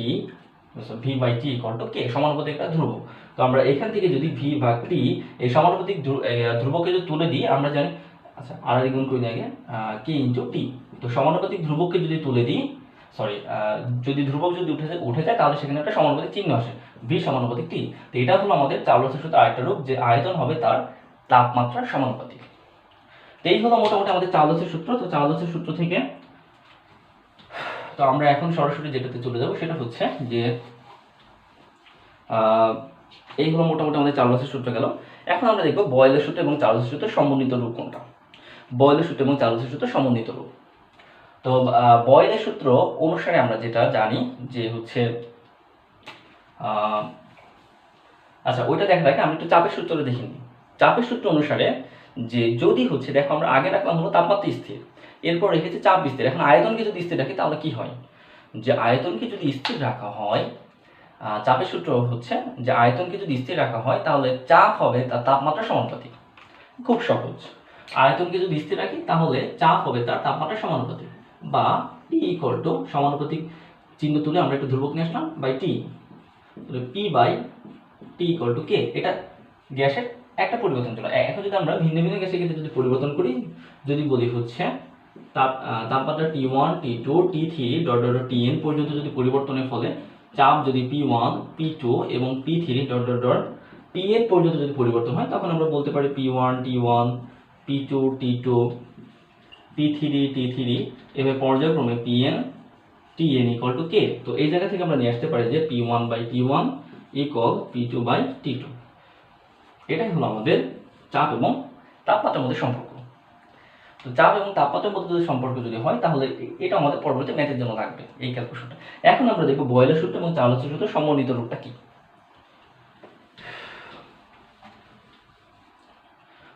[SPEAKER 1] V by T equal to K, সমানুপাতিক একটা ধ্রুবক। তো আমরা এখান থেকে যদি V ভাগ T এই সমানুপাতিক ধ্রুবককে যদি তুলে দিই, আমরা জানি, আচ্ছা আর গুণ করে আগে K ইনটু T। তো সমানুপাতিক ধ্রুবককে যদি তুলে দিই, সরি যদি ধ্রুবক যদি উঠে যায় তাহলে সেখানে একটা সমানুপাতিক চিহ্ন আসে, V সমানুপাতিক T। তো এটা হলো আমাদের চার্লসের সূত্রের আরেকটা রূপ, যে আয়তন হবে তার তাপমাত্রার সমানুপাতিক। তো এই হলো মোটামুটি আমাদের চার্লসের সূত্র। তো চার্লসের সূত্র থেকে তো আমরা এখন সরাসরি যেটাতে চলে যাব, সেটা হচ্ছে যে এই হলো মোটামুটি আমাদের চার্লসের সূত্র গেল। এখন আমরা দেখব বয়লের সূত্র এবং চার্লসের সূত্রের সমন্বিত রূপ কোনটা। বয়লের সূত্র এবং চার্লসের সূত্রের সমন্বিত রূপ। তো বয়লের সূত্র অনুসারে আমরা যেটা জানি যে হচ্ছে আচ্ছা ওইটা দেখা যায় আমরা একটু চাপের সূত্রটা দেখে নিই। চাপের সূত্র অনুসারে যে যদি হচ্ছে দেখো আমরা আগে রাখলাম হলো তাপমাত্রা স্থির, এরপর রেখেছি চাপ স্থির। এখন আয়তনকে যদি স্থির রাখি তাহলে কি হয়, যে আয়তনকে যদি স্থির রাখা হয়, চাপের সূত্র হচ্ছে যে আয়তনকে যদি স্থির রাখা হয় তাহলে চাপ হবে তার তাপমাত্রা সমানুপাতিক। খুব সহজ, আয়তনকে যদি স্থির রাখি তাহলে চাপ হবে তার তাপমাত্রা সমানুপাতিক, বা P ইকুয়াল টু সমানুপাতিক চিহ্ন তুলে আমরা একটু ধ্রুবক নিয়ে আসলাম by T, P by T equal to K. এটা গ্যাসের একটা পরিবর্তন চলে। এখন যদি আমরা ভিন্ন ভিন্ন গ্যাসের ক্ষেত্রে যদি পরিবর্তন করি, যদি বলি হচ্ছে তাপমাত্রা T1 T2 T3 dot dot Tn পর্যন্ত যদি পরিবর্তনের ফলে চাপ যদি P1 P2 এবং P3 dot dot dot Pn পর্যন্ত যদি পরিবর্তন হয়, তখন আমরা বলতে পারি P1 T1 P2 T2 P3 T3 এভাবে পর্যায়ক্রমে Pn Tn equal to K. তো এই জায়গা থেকে আমরা নিয়ে আসতে পারি যে P1 by T1 equal P2 by T2। এটাই হলো আমাদের চাপ এবং তাপমাত্রার মধ্যে সম্পর্ক। তো চাপ এবং তাপমাত্রার মধ্যে যদি সম্পর্ক যদি হয় তাহলে এটা আমাদের পরবর্তী ম্যাথের জন্য লাগবে এই ক্যালকুলেশনটা। এখন আমরা দেখব বয়লের সূত্র এবং চার্লসের সূত্র সমন্বিত রূপটা কি।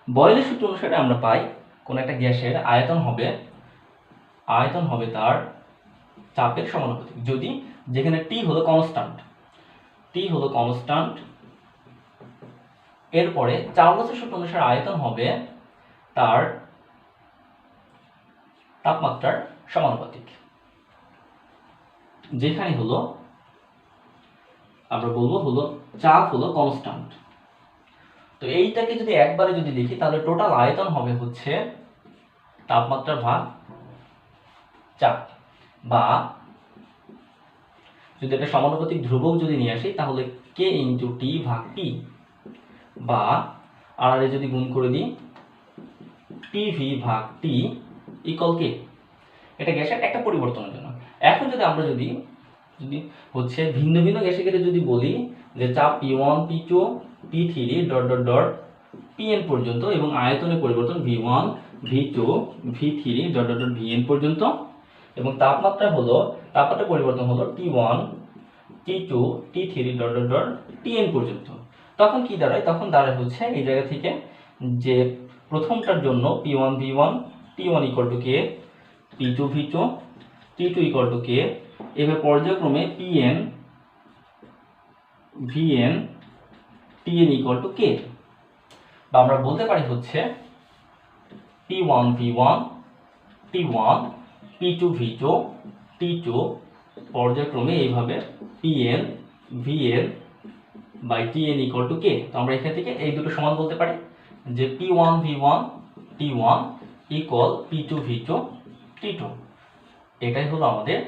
[SPEAKER 1] বয়লের সূত্র অনুসারে আমরা পাই কোন একটা গ্যাসের আয়তন হবে তার চাপের সমানুপাতিক, যদি যেখানে টি হলো কনস্ট্যান্ট, এরপরে চার্লসের সূত্র অনুসারে আয়তন হবে তার তাপমাত্রার সমানুপাতিক, যেখানে হলো আমরা বলবো হলো চাপ হলো কনস্ট্যান্ট। তো এইটাকে যদি একবারে যদি দেখি তাহলে টোটাল আয়তন হবে হচ্ছে তাপমাত্রা ভাগ চাপ, বা যদি এটা সমানুপাতিক ধ্রুবক যদি নিয়ে আসি তাহলে কে ইন্টু টি ভাগ পি, বা আর যদি গুণ করে দিই পিভি ভাগ টি ইকুয়াল কে। এটা গ্যাসের একটা পরিবর্তনের জন্য। এখন যদি আমরা যদি হচ্ছে ভিন্ন ভিন্ন গ্যাসের ক্ষেত্রে যদি বলি যে চাপ P1 P2 P3 dot dot dot Pn পর্যন্ত এবং আয়তনের পরিবর্তন V1 V2 V3 dot dot dot Vn পর্যন্ত, এবং তাপমাত্রা পরিবর্তন হলো T1 T2 T3 dot dot dot Tn পর্যন্ত। তখন কি দাঁড়ায়, তখন দাঁড়ায় হচ্ছে এই জায়গা থেকে যে প্রথমটার জন্য P1 V1 T1 equal to K, P2 V2 T2 equal to K, এভাবে পর্যায়ক্রমে Pn Vn Tn equal to K. বা আমরা বলতে পারি হচ্ছে P1 V1 T1 P2 V2 T2 পর্যায়ক্রমে এইভাবে Pn Vn by Tn equal to K. তো আমরা এখান থেকে এই দুটো সমান বলতে পারি যে P1 V1 T1 equal P2 V2 T2। এটাই হলো আমাদের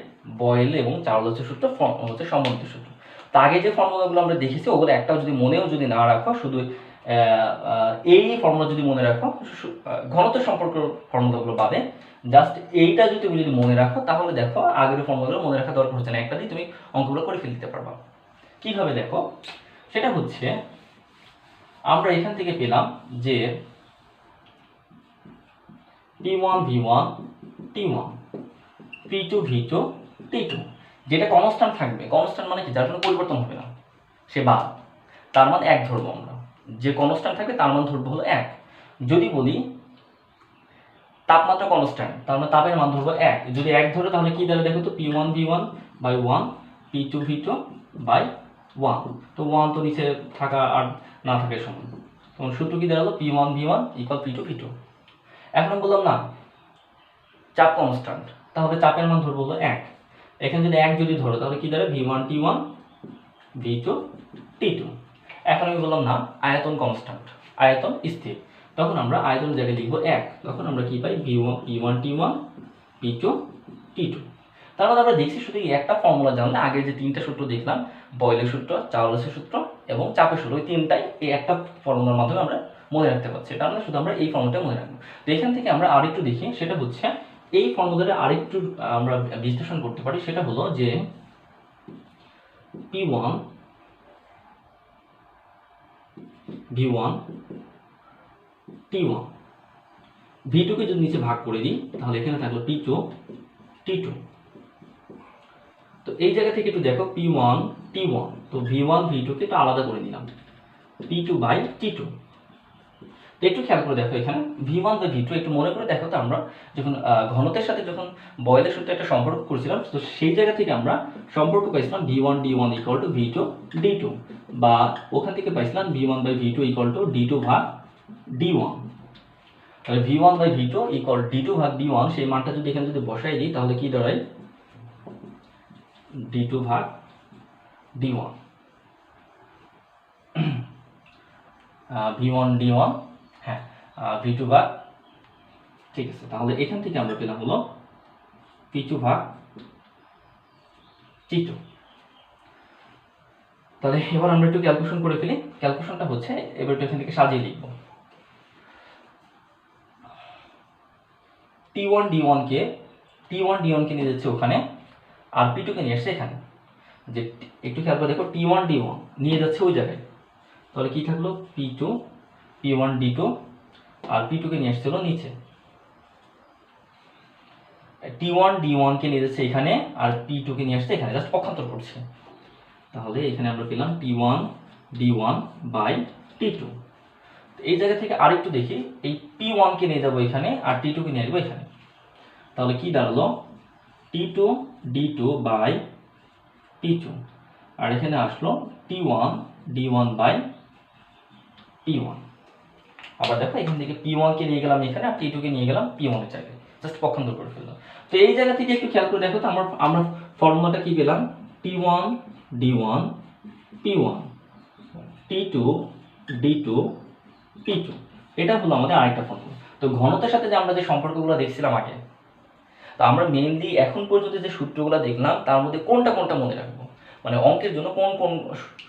[SPEAKER 1] বয়েল এবং চার্লসের সূত্র হচ্ছে সমন্বিত সূত্র। তো আগে যে ফর্মুলাগুলো আমরা দেখেছি ওগুলো একটাও যদি মনেও যদি না রাখো, শুধু এই ফর্মুলা যদি মনে রাখো, ঘনত্ব সম্পর্ক ফর্মুলাগুলো বাদে জাস্ট এইটা যদি তুমি যদি মনে রাখো তাহলে দেখো আগের ফর্মুলাগুলো মনে রাখা দরকার হচ্ছে না, একটা দিয়ে তুমি অঙ্কগুলো করে ফেলতে পারবা। কিভাবে দেখো, সেটা হচ্ছে আমরা এখান থেকে পেলাম যে P1 V1 T1 P2 V2 T2, যেটা কনস্ট্যান্ট থাকবে। কনস্ট্যান্ট মানে কি, যার কোনো পরিবর্তন হবে না, সে বাদ, তার মান 1 ধরবো আমরা। যে কনস্ট্যান্ট থাকবে তার মান ধরবো হলো 1। যদি বলি তাপমাত্রা কনস্ট্যান্ট, তার মানে তাপের মান ধরবো 1। যদি 1 ধরে তাহলে কি দাঁড়ায় দেখো তো, P1 V1 by 1 P2 V2 by 1। তো 1 তো নিচে থাকা আর না থাকার সমান, তখন সূত্র কি দাঁড়ালো P1 V1 equal P2 V2। এখন বললাম না চাপ কনস্ট্যান্ট, তাহলে চাপের মান ধরবো হলো 1। এখানে যদি 1 যদি ধরো তাহলে কি দাঁড়ায় V1 T1 V2 T2। এখন আমি বললাম না আয়তন কনস্ট্যান্ট, আয়তন স্থির, তখন আমরা আয়তন জায়গায় লিখবো 1। তখন আমরা কি পাই P1 T1 P2 T2। তার মানে আমরা দেখছি শুধু একটা ফর্মুলা জানলে, আগে যে 3টা সূত্র দেখলাম, বয়েলের সূত্র, চার্লসের সূত্র এবং চাপের সূত্র, ওই 3টাই এই একটা ফর্মুলার মাধ্যমে আমরা মনে রাখতে পারছি। তার মানে শুধু আমরা এই ফর্মুলাটা মনে রাখবো। তো এখান থেকে আমরা আরেকটু দেখি, সেটা হচ্ছে এই ফর্মুলাটা আরেকটু আমরা বিশ্লেষণ করতে পারি। সেটা হলো যে P1 V1 T1 V2 কে যদি নিচে ভাগ করে দিই তাহলে এখানে থাকলো P2 T2। তো এই জায়গা থেকে একটু দেখো P1 T1 তো V1 V2 কে একটু আলাদা করে নিলাম, P2 বাই T2। তো একটু খেয়াল করে দেখো এখানে V1 বাই V2 একটু মনে করে দেখো তো আমরা যখন ঘনত্বের সাথে যখন বয়েলের সূত্রে একটা সম্পর্ক করছিলাম, তো সেই জায়গা থেকে আমরা সম্পর্ক পাইছিলাম V1 D1 equal to V2 D2, বা ওখান থেকে পাইছিলাম V1 by V2 equal to D2 ভাগ D1। তাহলে V1 by V2 equal D2 ভাগ D1, সেই মানটা যদি এখানে যদি বসাই দিই তাহলে কি দাঁড়ায় D2 ভাগ D1, V1 D1, হ্যাঁ V2 ভাগ, ঠিক আছে। তাহলে এখান থেকে আমরা পেলাম হলো P2 ভাগ T2। তাহলে এবার আমরা একটু ক্যালকুলেশন করে ফেলি। ক্যালকুলেশনটা হচ্ছে, এবার একটু এখান থেকে সাজিয়ে লিখব। T1 D1 কে নিয়ে যাচ্ছে ওখানে, আর P2 কে নিয়ে আসছে এখানে। যে একটু খেয়াল করে দেখো T1 D1 নিয়ে যাচ্ছে ওই জায়গায়, তাহলে কি থাকলো P2 P1 D2, আর P2 কে নিয়ে আসছিল নিচে। T1 D1 কে নিয়ে যাচ্ছে এখানে, আর P2 কে নিয়ে আসছে এখানে, জাস্ট পক্ষান্তর করছে। তাহলে এখানে আমরা পেলাম T1 D1 বাই T2। এই জায়গা থেকে আরেকটু দেখি, এই P1 কে নিয়ে যাবো এখানে, আর T2 কে নিয়ে আসবো এখানে। তাহলে কি দাঁড়ালো T2 D2 বাই T2, আর এখানে আসলো T1 D1 বাই P1। আবার দেখো এখান থেকে P1 কে নিয়ে গেলাম এখানে, আর T2 কে নিয়ে গেলাম P1 এর জায়গায়, জাস্ট পক্ষান্তর করে ফেললাম। তো এই জায়গা থেকে একটু খেয়াল করে দেখো তো আমরা ফর্মুলাটা কি পেলাম, T1 D1 P1 T2 D2 P2, এটা হলো আমাদের আরেকটা ফর্মুলা। তো ঘনত্বের সাথে যে আমরা যে সম্পর্কগুলো দেখছিলাম আগে, তো আমরা মেইনলি এখন পর্যন্ত যে সূত্রগুলো দেখলাম তার মধ্যে কোনটা কোনটা মনে রাখবো, মানে অঙ্কের জন্য কোন কোন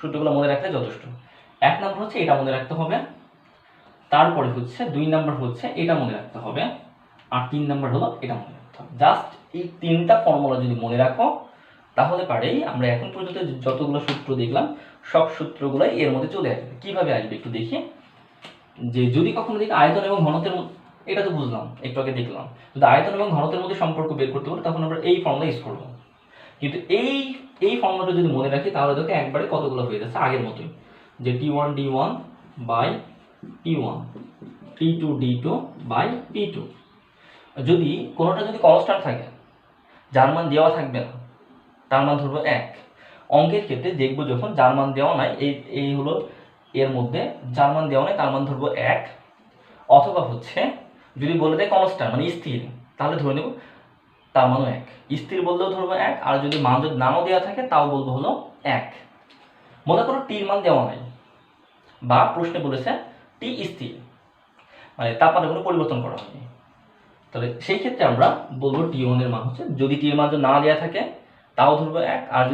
[SPEAKER 1] সূত্রগুলো মনে রাখলে যথেষ্ট। 1 নম্বর হচ্ছে এটা মনে রাখতে হবে, তারপরে হচ্ছে 2 নম্বর হচ্ছে এটা মনে রাখতে হবে, আর 3 নম্বর হলো এটা মনে রাখতে হবে। জাস্ট এই 3টা ফর্মুলা যদি মনে রাখো তাহলে পারেই আমরা এখন পর্যন্ত যতগুলো সূত্র দেখলাম সব সূত্রগুলাই এর মধ্যে চলে আসবে। কিভাবে আসবে একটু দেখি, যে যদি কখনো দেখি আয়তন এবং ঘনত্বের, এটা তো বুঝলাম একটু আগে দেখলাম, যদি আয়তন এবং ঘনত্বের মধ্যে সম্পর্ক বের করতে পারি তখন আমরা এই ফর্মুলা ইউজ করবো। কিন্তু এই ফর্মুলাটা যদি মনে রাখি তাহলে দেখো একবারে কতগুলো হয়ে যাচ্ছে আগের মতোই, যে T1 D1 by P1 T2 D2 by P2। যদি কোনোটা যদি কনস্ট্যান্ট থাকে, যার মান দেওয়া থাকবে না, তার মান ধরবো 1। অঙ্কের ক্ষেত্রে দেখবো যখন যার মান দেওয়া নাই, এই হলো এর মধ্যে যার মান দেওয়া নাই তার মান ধরবো 1, অথবা হচ্ছে যদি বলে দেয় কনস্ট্যান্ট মানে স্থির, তাহলে ধরে নেব তার মানও 1। স্থির বললেও ধরবো 1, আর যদি মান যদি নাও দেওয়া থাকে তাও বলবো হলো 1। মনে করো টির মান দেওয়া নাই, বা প্রশ্নে বলেছে টি স্থির, মানে তাপমাত্রা কোনো পরিবর্তন করা হয়নি, তাহলে সেই ক্ষেত্রে আমরা বলবো T1 এর মান হচ্ছে, যদি টির মান না দেওয়া থাকে তাও ধরবো 1, আর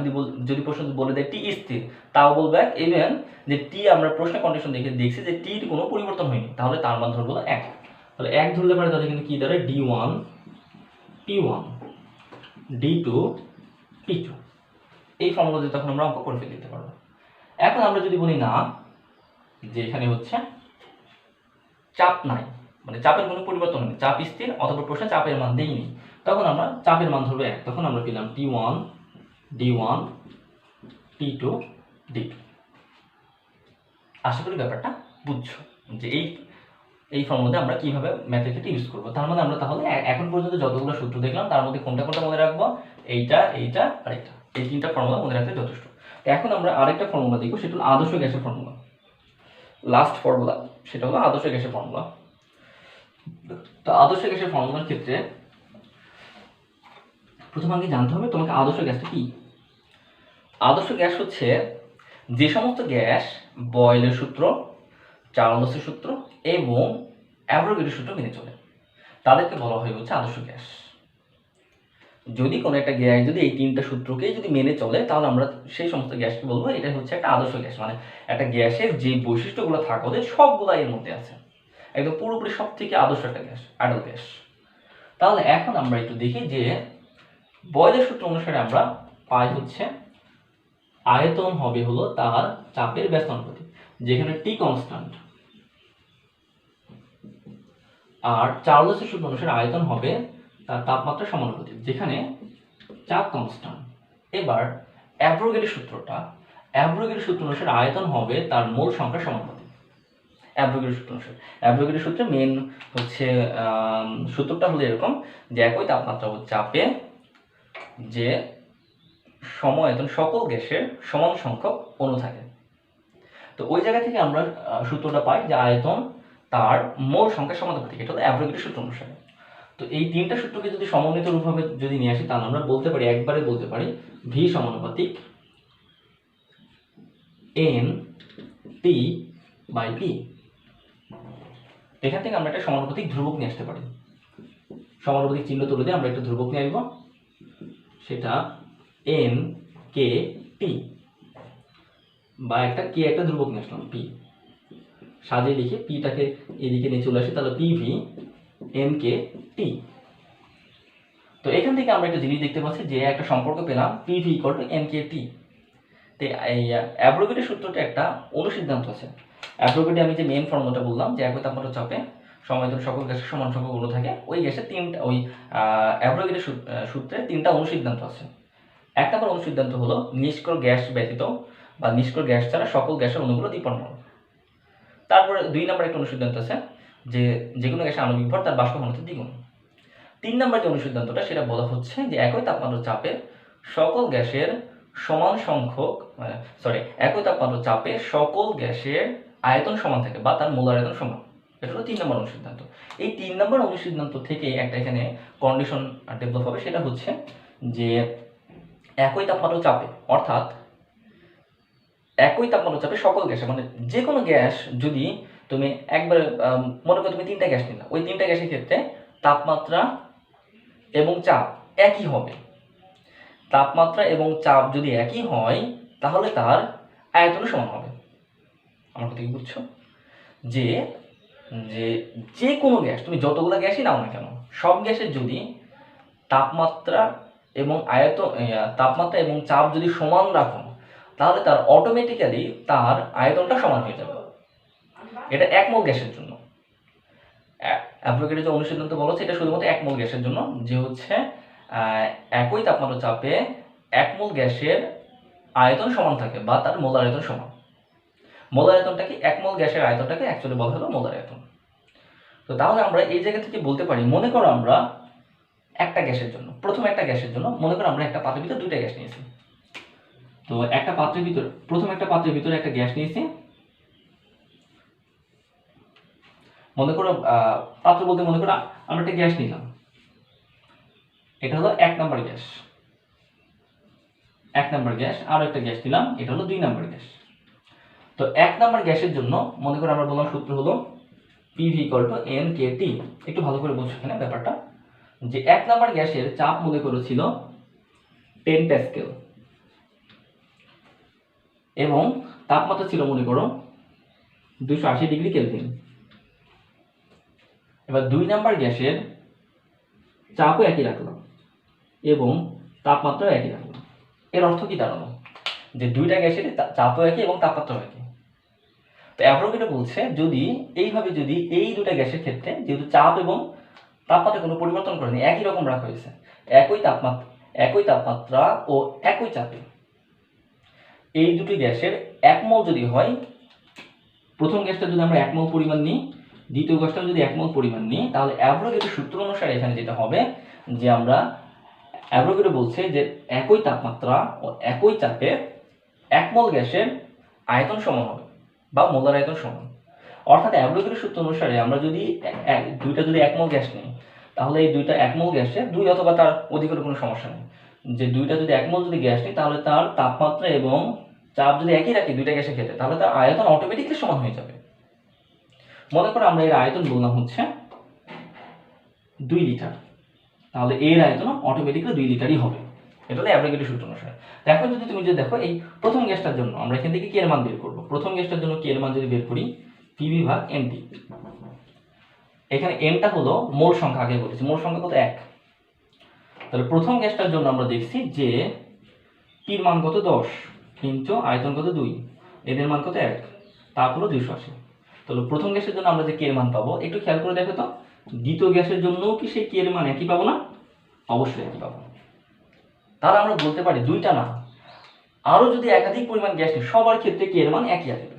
[SPEAKER 1] যদি প্রশ্ন বলে দেয় টি স্থির তাও বলবো 1। ইভেন যে টি আমরা প্রশ্নের কন্ডিশন দেখছি যে টির কোনো পরিবর্তন হয়নি, তাহলে তার মান ধরবো 1। তাহলে 1 ধরলে পারে, তাহলে কিন্তু কি দাঁড়ায় D1 P1 D2 P2। এই ফর্মুলা দিয়ে তখন আমরা অঙ্ক করে ফেলে দিতে পারবো। এখন আমরা যদি বলি না, যে এখানে হচ্ছে চাপ নাই, মানে চাপের কোনো পরিবর্তন নেই, চাপ স্থির, অথবা প্রশ্নে চাপের মান দেইনি, তখন আমরা চাপের মান ধরবো 1। তখন আমরা পেলাম T1 D1 T2 D2। আশা করি ব্যাপারটা বুঝছো, যে এই ফর্মুলাতে আমরা কিভাবে ম্যাথের ক্ষেত্রে ইউজ করবো। তার মানে আমরা তাহলে এখন পর্যন্ত যতগুলো সূত্র দেখলাম তার মধ্যে কোনটা কোনটা মনে রাখবো, এইটা এইটা আর এইটা, এই 3টা ফর্মুলা মনে রাখলে যথেষ্ট। এখন আমরা আরেকটা ফর্মুলা দেখবো, সেটা হলো আদর্শ গ্যাসের ফর্মুলা। লাস্ট ফর্মুলা সেটা হলো আদর্শ গ্যাসের ফর্মুলা। তো আদর্শ গ্যাসের ফর্মুলার ক্ষেত্রে প্রথমে আগে জানতে হবে তোমাকে আদর্শ গ্যাসটা কি। আদর্শ গ্যাস হচ্ছে যে সমস্ত গ্যাস বয়েলের সূত্র, চার্লসের সূত্র এবং অ্যাভোগাড্রোর সূত্র মেনে চলে, তাদেরকে বলা হয় হচ্ছে আদর্শ গ্যাস। যদি কোনো একটা গ্যাস যদি এই 3টা সূত্রকেই যদি মেনে চলে তাহলে আমরা সেই সমস্ত গ্যাসকে বলবো এটা হচ্ছে একটা আদর্শ গ্যাস। মানে একটা গ্যাসের যে বৈশিষ্ট্যগুলো থাকা ওদের সবগুলো এর মধ্যে আছে, একদম পুরোপুরি সব থেকে আদর্শ একটা গ্যাস, আইডল গ্যাস। তাহলে এখন আমরা একটু দেখি যে বয়েলের সূত্র অনুসারে আমরা পাই হচ্ছে আয়তন হবে হলো তার চাপের ব্যস্তানুপাতিক, যেখানে টি কনস্ট্যান্ট, আর চার্লসের সূত্র অনুসারে আয়তন হবে তার তাপমাত্রা সমানুপাতিক, যেখানে চাপ কনস্ট্যান্ট। এবার অ্যাভোগাড্রোর সূত্রটা, অ্যাভোগাড্রো সূত্র অনুসারে আয়তন হবে তার মোল সংখ্যার সমানুপাতিক। অ্যাভোগাড্রো সূত্র অনুসারে, অ্যাভোগাড্রো সূত্রে মেন হচ্ছে সূত্রটা হলো এরকম যে একই তাপমাত্রা ও চাপে যে সমায়তন সকল গ্যাসের সমান সংখ্যক অণু থাকে। তো ওই জায়গা থেকে আমরা সূত্রটা পাই যে আয়তন তার মোল সংখ্যার সমানুপাতিক, এটা হলো অ্যাভোগাড্রো সূত্র অনুসারে। তো এই তিনটা সূত্রকে যদি সমন্বিত রূপভাবে যদি নিয়ে আসি তাহলে আমরা বলতে পারি, একবারে বলতে পারি ভি সমানুপাতিক এন টি বাই পি। এখান থেকে আমরা একটা সমানুপাতিক ধ্রুবক নিয়ে আসতে পারি। সমানুপাতিক চিহ্ন তুলে দিয়ে আমরা একটা ধ্রুবক নিয়ে আসবো, সেটা এন কে টি, বা একটা কে একটা ধ্রুবক নিয়ে আসলাম পি, সাজিয়ে লিখে পিটাকে এদিকে নিয়ে চলে আসি, তাহলে পিভি এন কে টি। তো এখান থেকে আমরা একটা জিনিস দেখতে পাচ্ছি যে একটা সম্পর্ক পেলাম PV equal to n K T. তো এই অ্যাভোগাড্রো সূত্রটা একটা অনুসিদ্ধান্ত আছে। অ্যাভোগাড্রো আমি যে মেইন ফর্মুলাটা বললাম যে একই তাপমাত্রা চাপে সমায়তন সকল গ্যাসের সমান সংখ্যক অণু থাকে, ওই গ্যাসের তিনটা, ওই অ্যাভোগাড্রো সূত্রে তিনটা অনুসিদ্ধান্ত আছে। এক নম্বর অনুসিদ্ধান্ত হলো নিষ্ক্রিয় গ্যাস ব্যতীত বা নিষ্ক্রিয় গ্যাস ছাড়া সকল গ্যাসের অণুগুলো দ্বিপন্ন। তারপরে দুই নম্বর একটা অনুসিদ্ধান্ত আছে যে যেকোনো গ্যাসের আণবিক ভর তার বাষ্প ঘনত্বের দ্বিগুণ। তিন নম্বর যে অনুসিদ্ধান্তটা সেটা বলা হচ্ছে যে একই তাপমাত্রা চাপে সকল গ্যাসের সমান সংখ্যক, একই তাপমাত্রা চাপে সকল গ্যাসের আয়তন সমান থাকে বা তার মোলার আয়তন সমান। এটা হলো 3 নম্বর অনুসিদ্ধান্ত। এই 3 নম্বর অনুসিদ্ধান্ত থেকে একটা এখানে কন্ডিশন ডেভেলপ হবে, সেটা হচ্ছে যে একই তাপমাত্রা চাপে, অর্থাৎ একই তাপমাত্রা চাপে সকল গ্যাসে, মানে যে কোনো গ্যাস যদি তুমি একবার মনে করো তুমি 3টা গ্যাস নিলা, ওই 3টা গ্যাসের ক্ষেত্রে তাপমাত্রা এবং চাপ একই হবে। তাপমাত্রা এবং চাপ যদি একই হয় তাহলে তার আয়তন সমান হবে। আমার কথা কি বুঝছো? যে যে যে কোনো গ্যাস, তুমি যতগুলো গ্যাসই নাও না কেন, সব গ্যাসের যদি তাপমাত্রা এবং তাপমাত্রা এবং চাপ যদি সমান রাখো তাহলে তার অটোমেটিক্যালি তার আয়তনটা সমান হয়ে যাবে। এটা এক মোল গ্যাসের জন্য। অ্যাভোগাড্রো যে অনুসিদ্ধান্ত বলেছে এটা শুধুমাত্র এক মোল গ্যাসের জন্য, যে হচ্ছে একই তাপমাত্রা চাপে এক মোল গ্যাসের আয়তন সমান থাকে বা তার মোলার আয়তন সমান। মোলার আয়তনটাকে, এক মোল গ্যাসের আয়তনটাকে অ্যাকচুয়ালি বলা হলো মোলার আয়তন। তো তাহলে আমরা এই জায়গা থেকে বলতে পারি, মনে করো আমরা একটা গ্যাসের জন্য, প্রথম একটা গ্যাসের জন্য মনে করো আমরা একটা পাত্রের ভিতরে দুইটা গ্যাস নিয়েছি। তো একটা পাত্রের ভিতরে, প্রথম একটা পাত্রের ভিতরে একটা গ্যাস নিয়েছি, মনে করো পাত্র বলতে মনে করো আমরা একটা গ্যাস নিলাম, এটা হলো 1 নম্বর গ্যাস। 1 নম্বর গ্যাস, আরো একটা গ্যাস দিলাম, এটা হলো 2 নম্বর গ্যাস। তো 1 নম্বর গ্যাসের জন্য মনে করো আমরা বললাম সূত্র হলো PV = NKT। একটু ভালো করে বুঝছো এখানে ব্যাপারটা, যে 1 নম্বর গ্যাসের চাপ মনে করো ছিল 10 প্যাসকেল এবং তাপমাত্রা ছিল মনে করো 280 ডিগ্রি কেলভিন। এবার 2 নম্বর গ্যাসের চাপও একই রাখলাম এবং তাপমাত্রাও একই রাখলাম। এর অর্থ কি দাঁড়ালো? যে দুইটা গ্যাসের চাপও একই এবং তাপমাত্রাও একই। তো অ্যাভোগাড্রো বলছে যদি এইভাবে, যদি এই দুটা গ্যাসের ক্ষেত্রে যেহেতু চাপ এবং তাপমাত্রা কোনো পরিবর্তন করেনি, একই রকম রাখা হয়েছে, একই তাপমাত্রা ও একই চাপে এই দুটি গ্যাসের 1 মোল যদি হয়, প্রথম গ্যাসটা যদি আমরা 1 মোল পরিমাণ নিই, দ্বিতীয় গ্যাসটাও যদি 1 মোল পরিমাণ নিই, তাহলে অ্যাভোগাড্রো সূত্র অনুসারে এখানে যেটা হবে যে আমরা, অ্যাভোগাড্রো বলছে যে একই তাপমাত্রা ও একই চাপে 1 মোল গ্যাসের আয়তন সমান হবে বা মোলার আয়তন সমান। অর্থাৎ অ্যাভোগাড্রো সূত্র অনুসারে আমরা যদি দুইটা যদি 1 মোল গ্যাস নিই, তাহলে এই দুইটা 1 মোল গ্যাসে 2 অথবা তার অধিকের কোনো সমস্যা নেই, যে দুইটা যদি 1 মোল যদি গ্যাস নিই তাহলে তার তাপমাত্রা এবং চাপ যদি একই রাখি দুইটা গ্যাসের ক্ষেত্রে, তাহলে তার আয়তন অটোমেটিক্যালি সমান হয়ে যাবে। মনে করো আমরা এর আয়তন বললাম হচ্ছে 2 লিটার, তাহলে এর আয়তন অটোমেটিক্যালি 2 লিটারই হবে। এটা হলো অ্যাভোগাড্রো সূত্র অনুসারে। এখন যদি তুমি যদি দেখো এই প্রথম গ্যাসটার জন্য আমরা এখান থেকে কে এর মান বের করব, প্রথম গ্যাসটার জন্য কে এর মান যদি বের করি PV/NT, এখানে nটা হলো মোল সংখ্যা, আগে বলেছি মোল সংখ্যা কত 1। তাহলে প্রথম গ্যাসটার জন্য আমরা দেখছি যে পির মান কত 10 কিন্তু আয়তন কত 2, এদের মান কত 1, তাপ হলো 280। তাহলে প্রথম গ্যাসের জন্য আমরা যে কে এর মান পাবো, একটু খেয়াল করে দেখো তো দ্বিতীয় গ্যাসের জন্য কি সেই কে এর মান একই পাবো না? অবশ্যই একই পাবো। তাহলে আমরা বলতে পারি দুইটা না, আরও যদি একাধিক পরিমাণ গ্যাস নিই সবার ক্ষেত্রে কে এর মান একই আসবে।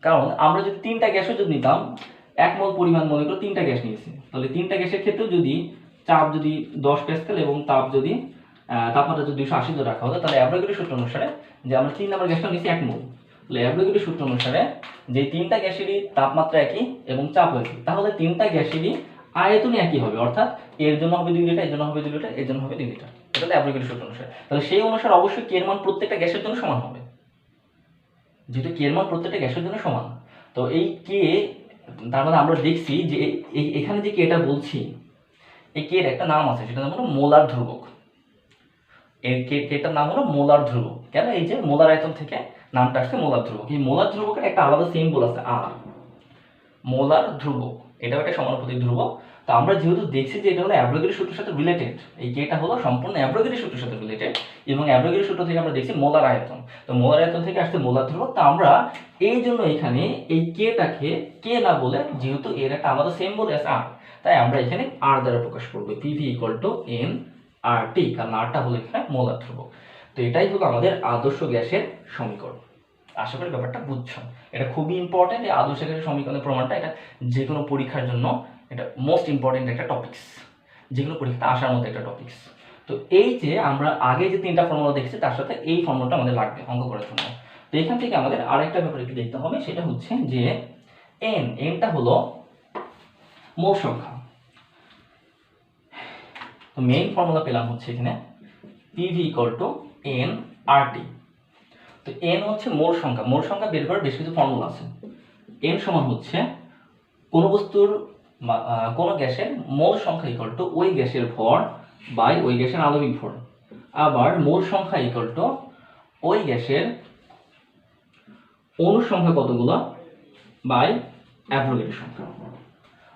[SPEAKER 1] কারণ আমরা যদি 3টা গ্যাসও যদি নিতাম 1 মোল পরিমাণ মনে করো 3টা গ্যাস নিয়েছি, তাহলে 3টা গ্যাসের ক্ষেত্রেও যদি চাপ যদি 10 প্যাসকেল এবং তাপমাত্রা যদি 280 ধরে রাখা হতো, তাহলে অ্যাভোগাড্রো সূত্র অনুসারে যে আমরা 3 নম্বর গ্যাসটা নিয়েছি 1 মোল, তাহলে অ্যাভোগাড্রো সূত্র অনুসারে যে 3টা গ্যাসেরই তাপমাত্রা একই এবং চাপ একই, তাহলে 3টা গ্যাসেরই আয়তন একই হবে, অর্থাৎ এর জন্য হবে 2 লিটার, এর জন্য হবে 2 লিটার, এর জন্য হবে 2 লিটার। এটা হলো অ্যাভোগাড্রো সূত্র অনুসারে। তাহলে সেই অনুসারে অবশ্যই কে এর মান প্রত্যেকটা গ্যাসের জন্য সমান হবে, যেহেতু কে এর মান প্রত্যেকটা গ্যাসের জন্য সমান। তো এই কে, তার মানে আমরা দেখছি যে এখানে যে কেটা বলছি, এই কে এর একটা নাম আছে, সেটা নাম হলো মোলার ধ্রুবক। এর কেটার নাম হলো মোলার ধ্রুবক। কেন? এই যে মোলার আয়তন থেকে নামটা আসছে মোলার ধ্রুবক। এই মোলার ধ্রুবকের একটা আলাদা সিম্বল আছে আর, মোলার ধ্রুবক, এটাও একটা সমানুপাতিক ধ্রুবক। তো আমরা যেহেতু দেখছি যে এটা হলো অ্যাভোগাড্রো সূত্রের সাথে রিলেটেড, এই কেটা হলো সম্পূর্ণ অ্যাভোগাড্রো সূত্রের সাথে রিলেটেড, এবং অ্যাভোগাড্রো সূত্র থেকে আমরা দেখছি মোলার আয়তন। তো মোলার আয়তন থেকে আসছে মোলার ধ্রুবক। তো আমরা এই জন্য এখানে এই কেটাকে কে না বলে, যেহেতু এর একটা আলাদা সিম্বল আছে আর, তাই আমরা এখানে আর দ্বারা প্রকাশ করব, পিভি ইকুয়াল টু এন আর টি, কারণ আরটা হলো এখানে মোলার ধ্রুবক। তো এটাই হলো আমাদের আদর্শ গ্যাসের সমীকরণ। আশা করি ব্যাপারটা বুঝছো। এটা খুবই ইম্পর্টেন্ট, এই আদর্শ গ্যাসের সমীকরণের প্রমাণটা, এটা যে কোনো পরীক্ষার জন্য এটা মোস্ট ইম্পর্টেন্ট একটা টপিকস, যে কোনো পরীক্ষাতে আসার মতো একটা টপিকস। তো এই যে আমরা আগে যে 3টা ফর্মুলা দেখছি তার সাথে এই ফর্মুলাটা আমাদের লাগবে অঙ্ক করার জন্য। তো এখান থেকে আমাদের আরেকটা ব্যাপার একটু দেখতে হবে, সেটা হচ্ছে যে এনটা হলো মোল সংখ্যা। তো মেইন ফর্মুলা পেলাম হচ্ছে এখানে পিভি ইকুয়াল টু এন আর টি। তো এন হচ্ছে মোল সংখ্যা, মোল সংখ্যা বের করার বেশ কিছু ফর্মুলা আছে। এন সমান হচ্ছে কোনো বস্তুর কোনো গ্যাসের মোল সংখ্যা ইকুয়াল টু ওই গ্যাসের ভর বাই ওই গ্যাসের আণবিক ভর, আবার মোল সংখ্যা ইকুয়াল টু ওই গ্যাসের অণু সংখ্যা কতগুলো বাই অ্যাভোগাড্রো সংখ্যা।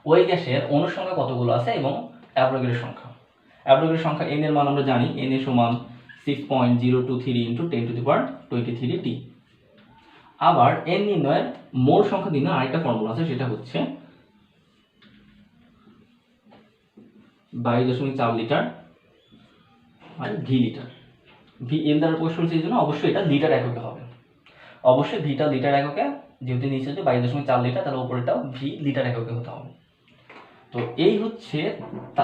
[SPEAKER 1] ওই গ্যাসের অণু সংখ্যা কতগুলো আছে এবং অ্যাভোগাড্রো সংখ্যা। অ্যাভোগাড্রো সংখ্যা এন এর মান আমরা জানি, এন এর সমান 6.023 × 10⁻23 টি। আবার এন নির্ণয়ের মোল সংখ্যা নির্ণয় আরেকটা ফর্মুলা আছে, সেটা হচ্ছে 22.4 লিটার আর ভি লিটার। ভি এল দ্বারা প্রকাশ করছে, এই জন্য অবশ্যই এটা লিটার এককে হবে, অবশ্যই ভিটা লিটার এককে, যেহেতু নিচে হচ্ছে 22.4 লিটার, তাহলে উপরেটাও ভি লিটার এককে হতে হবে। তো এই হচ্ছে,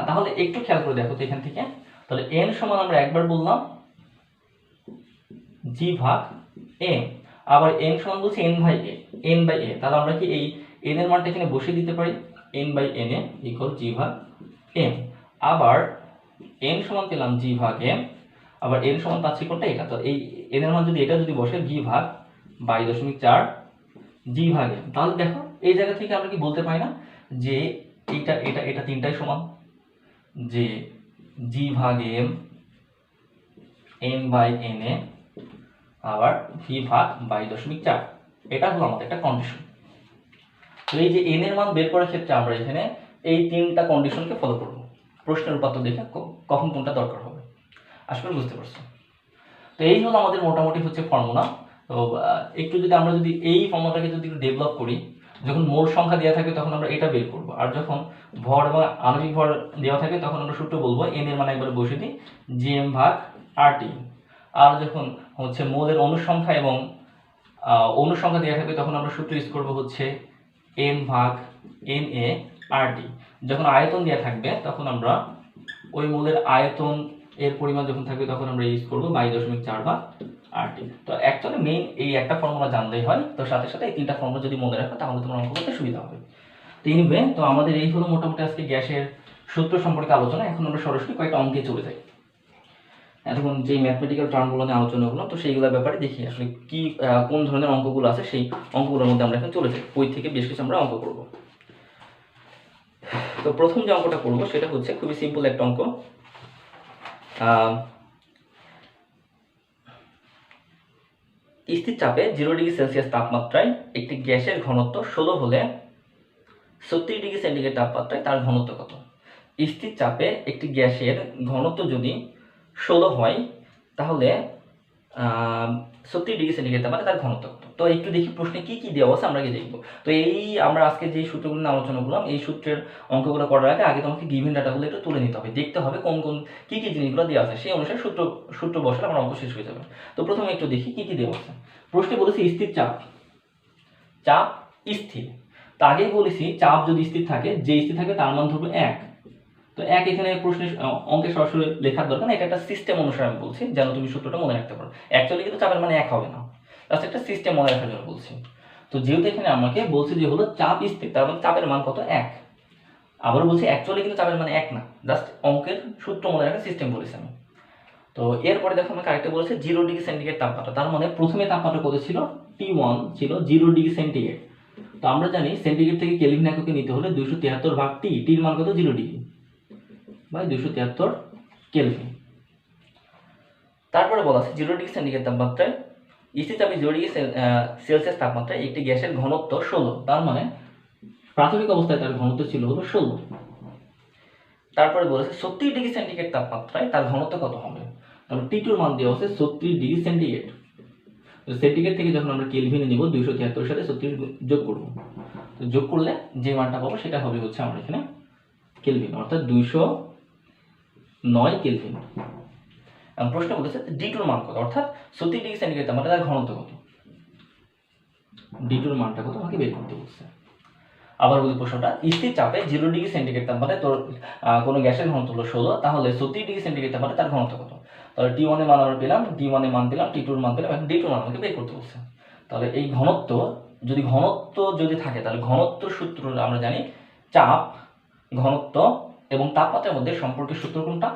[SPEAKER 1] তাহলে একটু খেয়াল করে দেখো তো এখান থেকে, তাহলে এন সমান আমরা একবার বললাম জি ভাগ এম, আবার এন সমান বলছি এন বাই এ, তাহলে আমরা কি এই এন এর মানটা এখানে বসিয়ে দিতে পারি, N by N A equal G ভাগ এম। আবার এন সমান পেলাম জি ভাগ এম, আবার এন সমান পাচ্ছি কোনটা, এটা। তো এই এন এর মান যদি এটা যদি বসে ভি ভাগ 22.4 জি ভাগ এম, তাহলে দেখো এই জায়গা থেকে আমরা কি বলতে পারি না যে এটা এটা এটা তিনটাই সমান, যে জি ভাগ M, N by N A, আবার ভি ভাগ 22.4, এটা হলো আমাদের একটা কন্ডিশন। তো এই যে এন এর মান বের করার ক্ষেত্রে আমরা এখানে এই 3টা কন্ডিশনকে ফলো করব, প্রশ্নের উপাত্ত দেখে কখন কোনটা দরকার হবে। আশা করি বুঝতে পারছো। তো এই হলো আমাদের মোটামুটি হচ্ছে ফর্মুলা। তো একটু যদি আমরা এই ফর্মুলাটাকে যদি একটু ডেভেলপ করি, যখন মোল সংখ্যা দেওয়া থাকে তখন আমরা এটা বের করব, আর যখন ভর এবং আণবিক ভর দেওয়া থাকে তখন আমরা সূত্র বলবো এন এর মান একবারে বসিয়ে দিই জিএম ভাগ আর টি। আর যখন হচ্ছে মোলের অনুসংখ্যা এবং অনুসংখ্যা দেওয়া থাকবে তখন আমরা সূত্র ইউজ করবো হচ্ছে এন ভাগ এন এ আর টি। যখন আয়তন দেওয়া থাকবে তখন আমরা ওই মোলের আয়তন এর পরিমাণ যখন থাকবে তখন আমরা ইউজ করবো 22.4 ভাগ আর টি। তো অ্যাকচুয়ালি মেইন এই একটা ফর্মুলা জানলেই হয়, তো সাথে সাথে এই 3টা ফর্মুলা যদি মনে রাখো তাহলে তোমার অঙ্ক করতে সুবিধা হবে। তো এনিওয়ে, তো আমাদের এই হলো মোটামুটি আজকে গ্যাসের সূত্র সম্পর্কে আলোচনা। এখন আমরা সরাসরি কয়েকটা অঙ্কে চলে যাই। এখন যে ম্যাথমেটিক্যাল টার্মগুলো নিয়ে আলোচনা করলাম, তো সেইগুলোর ব্যাপারে দেখি আসলে কি কোন ধরনের অঙ্কগুলো আছে, সেই অঙ্কগুলোর মধ্যে আমরা এখন চলে যাই। বই থেকে বেশ কিছু আমরা অঙ্ক করব। তো প্রথম যে অঙ্কটা করব সেটা হচ্ছে খুবই সিম্পল একটা অঙ্ক। স্থির চাপে 0°C তাপমাত্রায় একটি গ্যাসের ঘনত্ব 16 হলে 36°C তাপমাত্রায় তার ঘনত্ব কত? স্থির চাপে একটি গ্যাসের ঘনত্ব যদি 16 হয় তাহলে 36°C তাপমাত্রায় তার ঘনত্ব কত? তো একটু দেখি প্রশ্নে কি কি দেওয়া আছে আমরা কি দেখবো। তো এই আমরা আজকে যে সূত্রগুলো নিয়ে আলোচনা করলাম, এই সূত্রের অঙ্কগুলো করার আগে তোমাকে গিভেন ডাটাগুলো একটু তুলে নিতে হবে, দেখতে হবে কোন কোন কি কি জিনিসগুলো দেওয়া আছে, সেই অনুসারে সূত্র বসালে আমার অঙ্ক শেষ হয়ে যাবে। তো প্রথমে একটু দেখি কি কি দেওয়া আছে। প্রশ্নে বলেছি স্থির চাপ স্থির। তো আগেই বলেছি চাপ যদি স্থির থাকে, যে স্থির থাকে তার মান ধরবো 1। তো 1 এখানে প্রশ্নে অঙ্কে সরাসরি লেখার দরকার না, এটা একটা সিস্টেম অনুসারে আমি বলছি যেন তুমি সূত্রটা মনে রাখতে পারো। অ্যাকচুয়ালি কিন্তু চাপের মানে 1 হবে না, জাস্ট একটা সিস্টেম মনে রাখার জন্য বলছি। তো যেহেতু এখানে আমাকে বলছে যে হলো চাপ স্থির, তার মানে চাপের মান কত? 1। আবারও বলছি অ্যাকচুয়ালি কিন্তু চাপের মানে 1 না, জাস্ট অঙ্কের সূত্র মনে রাখার সিস্টেম বলেছি আমি। তো এরপরে দেখো আমাকে আরেকটা বলেছে 0 ডিগ্রি সেন্টিগ্রেড তাপমাত্রা, তার মানে প্রথমে তাপমাত্রা কত ছিল? T1 ছিল 0 ডিগ্রি সেন্টিগ্রেড। তো আমরা জানি সেন্টিগ্রেড থেকে কেলভিন এককে নিতে হলে 273 ভাগ টি, টির মান কত? 0 ডিগ্রি বাই 273 কেলভিন। তারপরে বলা আছে 0 ডিগ্রি সেন্টিগ্রেড তাপমাত্রায় স্থির চাপে 0 ডিগ্রি সেলসিয়াস তাপমাত্রায় একটি গ্যাসের ঘনত্ব 16, তার মানে প্রাথমিক অবস্থায় তার ঘনত্ব ছিল হলো 16। তারপরে বলেছে 36 ডিগ্রি সেন্টিগ্রেড তাপমাত্রায় তার ঘনত্ব কত হবে? তাহলে টি2 মান দেওয়া আছে 36 ডিগ্রি সেন্টিগ্রেড। সেন্টিগ্রেড থেকে যখন আমরা কেলভিনে নিব 273 সাথে 36 যোগ করব, তো যোগ করলে যে মানটা পাবো সেটা হবে হচ্ছে আমরা এখানে কেলভিন, অর্থাৎ 209 কেলভিন। এখন প্রশ্ন বলেছে ডি2 মান কত, অর্থাৎ 36 ডিগ্রি সেন্টিগ্রেড তাপমাত্রায় তার ঘনত্ব কত? ডি2 মানটা কত আমাকে বের করতে বলছে। আবার বলি প্রশ্নটা, স্থির চাপে 0 ডিগ্রি সেন্টিগ্রেড তাপমাত্রায় তোর কোনো গ্যাসের ঘনত্ব হলো 16, তাহলে 36 ডিগ্রি সেন্টিগ্রেড তাপমাত্রায় তার ঘনত্ব কত? তাহলে T1 এর মান আমরা পেলাম, D1 এর মান পেলাম, T2 এর মান পেলাম, এখন D2 এর মান আমাকে বের করতে বলছে। তাহলে এই ঘনত্ব যদি থাকে, তাহলে ঘনত্ব সূত্র আমরা জানি চাপ, ঘনত্ব এবং তাপমাত্রার মধ্যে সম্পর্কের সূত্র কোনটা?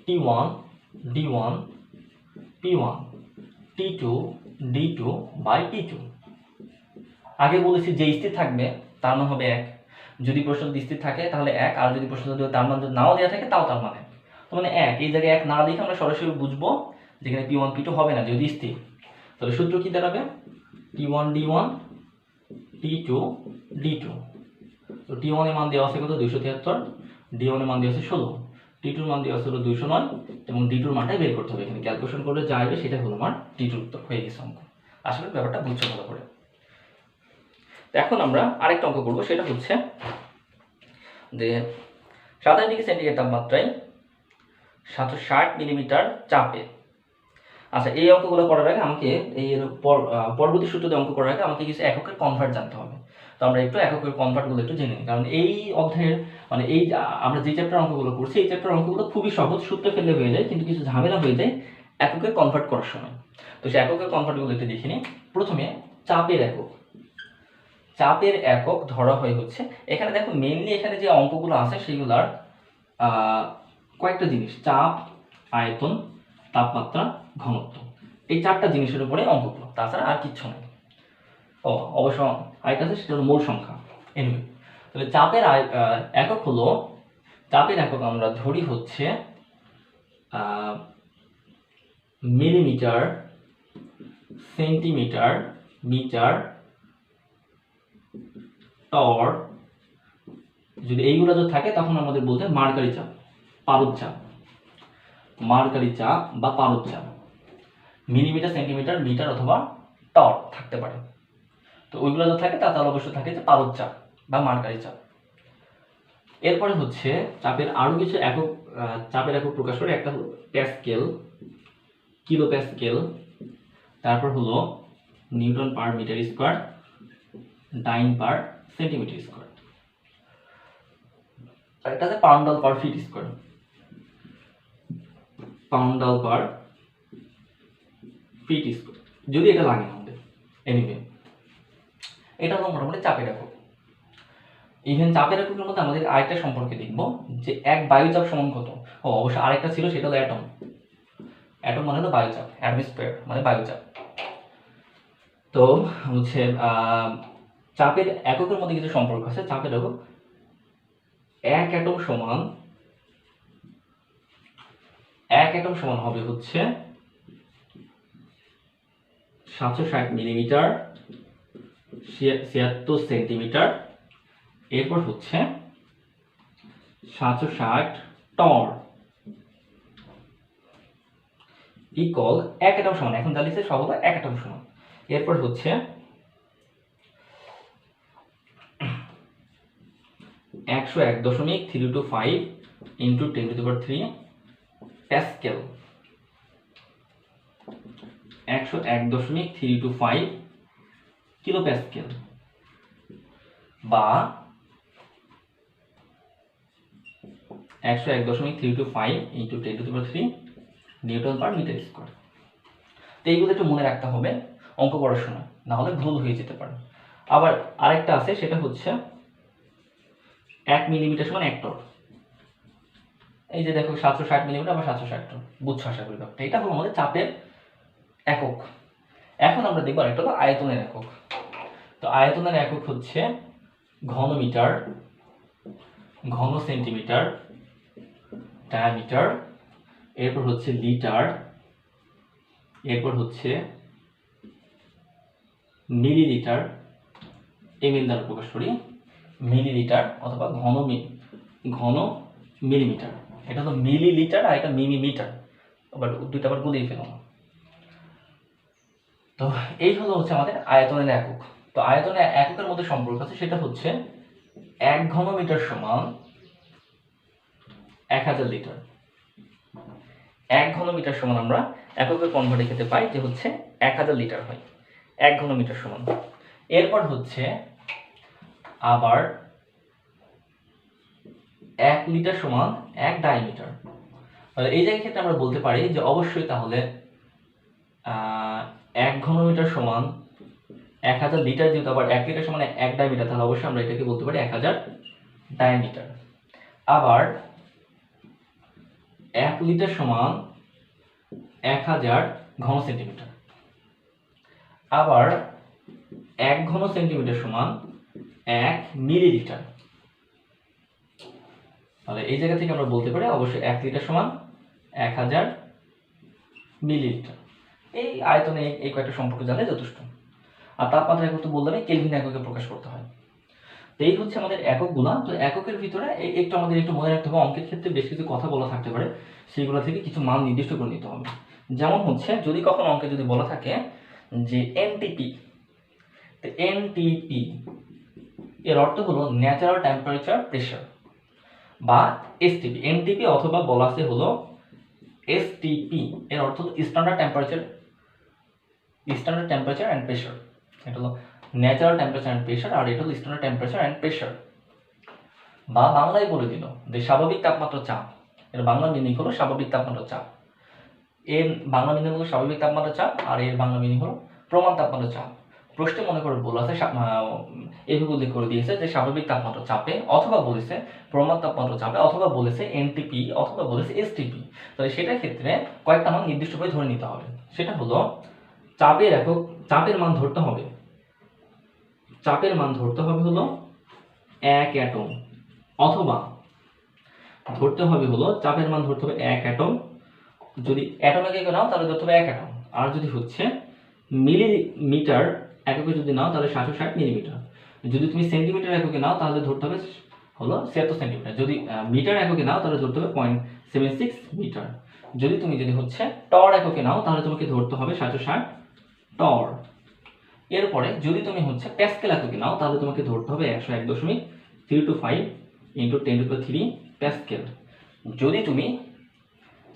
[SPEAKER 1] T1 D1 P1 T2 D2 by T2। আগে বলেছি যে স্থির থাকবে তার মান হবে 1, যদি প্রশ্ন স্থির থাকে তাহলে 1, আর যদি প্রশ্ন তার মান যদি নাও দেওয়া থাকে তাও তার মানে, তো মানে 1। এই জায়গায় 1 না দেখে আমরা সরাসরি বুঝবো যেখানে P1 P2 হবে না যদি স্থির। তাহলে সূত্র কি দাঁড়াবে? T1 D1 T2 D2। তো T1 এর মান দেওয়া আছে কত? 273, D1 এর মান দেওয়া আছে 16, T2 এর মান দেওয়া আছে 209 এবং D2 এর মানটাই বের করতে হবে। এখানে ক্যালকুলেশন করলে যা আসবে সেটা হলো আমার T2 উত্তর হয়ে গেছে অঙ্ক। আসলে ব্যাপারটা বুঝছো ভালো করে। এখন আমরা আরেকটা অঙ্ক করবো, সেটা হচ্ছে যে 27 ডিগ্রি সেন্টিগ্রেড তাপমাত্রায় 760 মিলিমিটার চাপে। আচ্ছা, এই অঙ্কগুলো করার আগে আমাকে পরবর্তী সূত্রে অঙ্ক করার আগে আমাকে কিছু এককের কনভার্ট জানতে হবে। তো আমরা একটু এককের কনভার্টগুলো একটু জেনে নিই, কারণ এই অধ্যায়ের মানে এই আমরা যে চ্যাপ্টার অঙ্কগুলো করছি এই চ্যাপ্টার অঙ্কগুলো খুবই সহজ, সূত্র ফেললে হয়ে যায়, কিন্তু কিছু ঝামেলা হয়ে যায় এককের কনভার্ট করার সময়। তো সেই এককের কনভার্টগুলো একটু দেখে নিই। প্রথমে চাপের একক ধরা হয় হচ্ছে, এখানে দেখো মেইনলি এখানে যে অঙ্কগুলো আছে সেগুলার কয়েকটা জিনিস: চাপ, আয়তন, তাপমাত্রা, ঘনত্ব, এই 4টা জিনিসের উপরে অঙ্কগুলো, তাছাড়া আর কিচ্ছু নেই। অবশ্য আরেকটা আছে সেটা হলো মূল সংখ্যা। এনিওয়ে, তাহলে চাপের একক আমরা ধরি হচ্ছে মিলিমিটার, সেন্টিমিটার, মিটার, টর। যদি এইগুলো যদি থাকে তখন আমাদের বলতে হয় মার্কারি চাপ, পারদ চাপ, মার্কারি চাপ বা পারদ চাপ। মিলিমিটার, সেন্টিমিটার, মিটার অথবা টর থাকতে পারে। তো ওইগুলো যদি থাকে তাহলে অবশ্যই থাকে যে পারদ চাপ বা মার্কারি চাপ। এরপরে হচ্ছে চাপের আরো কিছু একক, চাপের একক প্রকাশ করে। একটা হলো প্যাসকেল, কিলো প্যাসকেল, তারপর হলো নিউটন পার মিটার স্কোয়ার, ডাইন পার সেন্টিমিটার স্কোয়ার, আরেকটা আছে পাউন্ডাল পার ফিট স্কোয়ার, পাউন্ডাল পার ফিট স্কোয়ার, যদি এটা লাগে আমাদের। এনিওয়ে, এটা হলো মোটামুটি চাপের একক। ইভেন চাপের এককের মধ্যে আমাদের আরেকটা সম্পর্কে দেখব যে এক বায়ুচাপ সমান কত। অবশ্য আরেকটা ছিল, সেটা হলো অ্যাটম। অ্যাটম মানে হলো বায়ুচাপ, অ্যাটমসফিয়ার মানে বায়ুচাপ। তো হচ্ছে চাপের এককের মধ্যে কিছু সম্পর্ক আছে। চাপের একক, এক অ্যাটম সমান হবে হচ্ছে 760 মিলিমিটার, 76 সেন্টিমিটার, এরপর হচ্ছে 760 টর ইকুয়াল এক অ্যাটম সমান। এখন যা লিখছে সব হলো এক অ্যাটম সমান। এরপর হচ্ছে 101.325 ইন্টু 10⁻³ প্যাসকেল। 101.325 কিলো প্যাসকেল বা 101.325 into 10⁻³ newton per metre square. তো এইগুলো একটু মনে রাখতে হবে অঙ্ক করার সময়, না হলে ভুল হয়ে যেতে পারে। আবার আরেকটা আছে, সেটা হচ্ছে 1 মিলিমিটার সমান 1 টর। এই যে দেখো 760 মিলিমিটার বা 760 টর, বুঝছো আশা করি ব্যাপারটা। এটা হলো আমাদের চাপের একক। এখন আমরা দেখবো আরেকটা হলো আয়তনের একক। তো আয়তনের একক হচ্ছে ঘনমিটার, ঘন সেন্টিমিটার, ডায়ামিটার, এরপর হচ্ছে লিটার, এরপর হচ্ছে মিলিলিটার, এমএল দ্বারা প্রকাশ করি, মিলিলিটার অথবা ঘন মিলিমিটার। এটা হলো মিলিলিটার আর এটা মিলিমিটার, আবার দুইটা আবার গুলিয়ে ফেলো। তো এই হচ্ছে আমাদের আয়তনের একক। তো আয়তনের এককের মধ্যে সম্পর্ক আছে, সেটা হচ্ছে 1 ঘনমিটার সমান 1000 লিটার। 1 ঘনমিটার সমান আমরা এককের কনভার্টে খেতে পাই যে হচ্ছে 1000 লিটার হয় 1 ঘনমিটার সমান। এরপর হচ্ছে আবার 1 লিটার সমান 1 ডায়ামিটার। এই জায়গার ক্ষেত্রে আমরা বলতে পারি যে অবশ্যই তাহলে 1 ঘনমিটার সমান 1000 লিটার, যেহেতু আবার 1 লিটার সমান 1 ডায়ামিটার, তাহলে অবশ্যই আমরা এটাকে বলতে পারি 1000 ডায়ামিটার। আবার 1 লিটার সমান 1000 ঘন সেন্টিমিটার। আবার 1 ঘন সেন্টিমিটার সমান 1 মিলিলিটার। তাহলে এই জায়গা থেকে আমরা বলতে পারি অবশ্যই 1 লিটার সমান 1000 মিলিলিটার। এই আয়তনে এই কয়েকটা সম্পর্ক জানলে যথেষ্ট। আর তাপমাত্রা একক তো বললাম, কেলভিন এককে প্রকাশ করতে হয়। তো এই হচ্ছে আমাদের এককগুলা। তো এককের ভিতরে আমাদের একটু মনে রাখতে হবে, অঙ্কের ক্ষেত্রে বেশ কিছু কথা বলা থাকতে পারে, সেইগুলো থেকে কিছু মান নির্দিষ্ট করে নিতে হবে। যেমন হচ্ছে যদি কখন অঙ্কে যদি বলা থাকে যে এনটিপি, তো এনটিপি এর অর্থ হলো ন্যাচারাল টেম্পারেচার প্রেসার, বা এসটিপি। এনটিপি অথবা বলা আছে হলো এসটিপি, এর অর্থ হলো স্ট্যান্ডার্ড টেম্পারেচার অ্যান্ড প্রেসার। এটা হলো ন্যাচারাল টেম্পারেচার অ্যান্ড প্রেসার, আর এটা হলো স্ট্যান্ডার্ড টেম্পারেচার অ্যান্ড প্রেসার। বা বাংলায় বলে দিল যে স্বাভাবিক তাপমাত্রা চাপ, এর বাংলা মিনিং হলো স্বাভাবিক তাপমাত্রা চাপ। এর বাংলা মিনিং হলো স্বাভাবিক তাপমাত্রা চাপ, আর এর বাংলা মিনিং হলো প্রমাণ তাপমাত্রা চাপ। প্রশ্নে মনে করে বলা আছে, এইভাবে উল্লেখ করে দিয়েছে যে স্বাভাবিক তাপমাত্রা চাপে, অথবা বলেছে প্রমাণ তাপমাত্রা চাপে, অথবা বলেছে এনটিপি, অথবা বলেছে এসটিপি। তাহলে সেটার ক্ষেত্রে কয়েকটা মান নির্দিষ্টভাবে ধরে নিতে হবে। সেটা হলো চাপের একক, চাপের মান ধরতে হবে, চাপের মান ধরতে হবে হলো 1 অ্যাটম, অথবা ধরতে হবে হলো চাপের মান ধরতে হবে 1 অ্যাটম। যদি অ্যাটম এককে নাও তাহলে ধরতে হবে 1 অ্যাটম। আর যদি হচ্ছে মিলিমিটার এককে যদি নাও তাহলে 760 মিলিমিটার। যদি তুমি সেন্টিমিটার এককে নাও তাহলে ধরতে হবে হলো 76 সেন্টিমিটার। যদি মিটার এককে নাও তাহলে ধরতে হবে 0.76 মিটার। যদি হচ্ছে টর এককে নাও তাহলে তোমাকে ধরতে হবে 760 টর। এরপরে যদি তুমি হচ্ছে প্যাসকেল এককে নাও তাহলে তোমাকে ধরতে হবে 101.325 ইন্টু 10⁻³ প্যাসকেল। যদি তুমি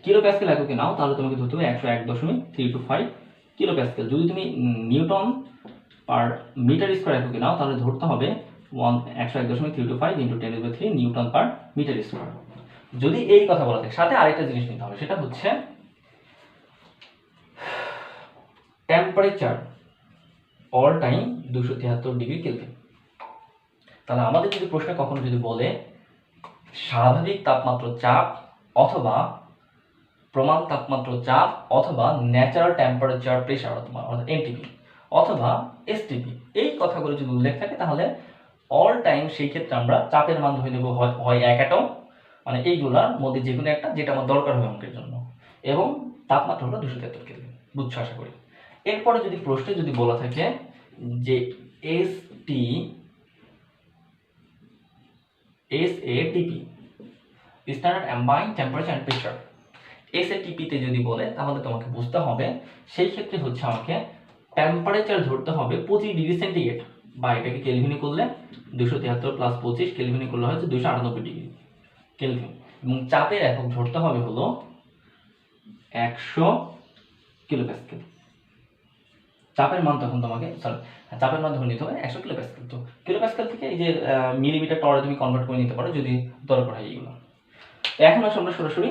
[SPEAKER 1] কিলো প্যাসকেল এককে নাও তাহলে তোমাকে ধরতে হবে 101.325 কিলো প্যাসকেল। যদি তুমি নিউটন পার মিটার স্কোয়ার এককে নাও তাহলে ধরতে হবে 101.325 into 10⁻³ newton per metre square. যদি এই কথা বলা থাকে, সাথে আরেকটা জিনিস নিতে হবে, সেটা হচ্ছে temperature all time 273 degree kelvin. তাহলে আমাদের যদি প্রশ্নে কখনো যদি বলে স্বাভাবিক তাপমাত্রা চাপ, অথবা প্রমাণ তাপমাত্রা চাপ, অথবা ন্যাচারাল টেম্পারেচার প্রেসার অর্থাৎ এনটিপি, অথবা এসটিপি, এই কথাগুলো যদি উল্লেখ থাকে তাহলে অল টাইম সেই ক্ষেত্রে আমরা চাপের মান ধরে নেব হয় 1 অ্যাটম, মানে এইগুলার মধ্যে যে কোনো একটা, যেটা আমার দরকার হবে অঙ্কের জন্য, এবং তাপমাত্রা হলো 273 কেলভিন। বুঝছো আশা করি। এরপরে যদি প্রশ্নে যদি বলা থাকে যে SATP standard ambient temperature and pressure, এসএটিপিতে যদি বলে তাহলে তোমাকে বুঝতে হবে সেই ক্ষেত্রে হচ্ছে আমাকে টেম্পারেচার ধরতে হবে 25°C, বা এটাকে কেলভিনে করলে 273 + 25, কেলভিনে করলে হচ্ছে 298° কেলভিন। এবং চাপের একক ধরতে হবে হলো 100 কিলোপ্যাসকেল। চাপের মান তখন তোমাকে চাপের মান ধরে নিতে হবে 100 কিলোপ্যাসকেল। তো কিলোপ্যাসকেল থেকে এই যে মিলিমিটার টরে তুমি কনভার্ট করে নিতে পারো যদি দরকার হয় এইগুলো। এখন আসলে আমরা সরাসরি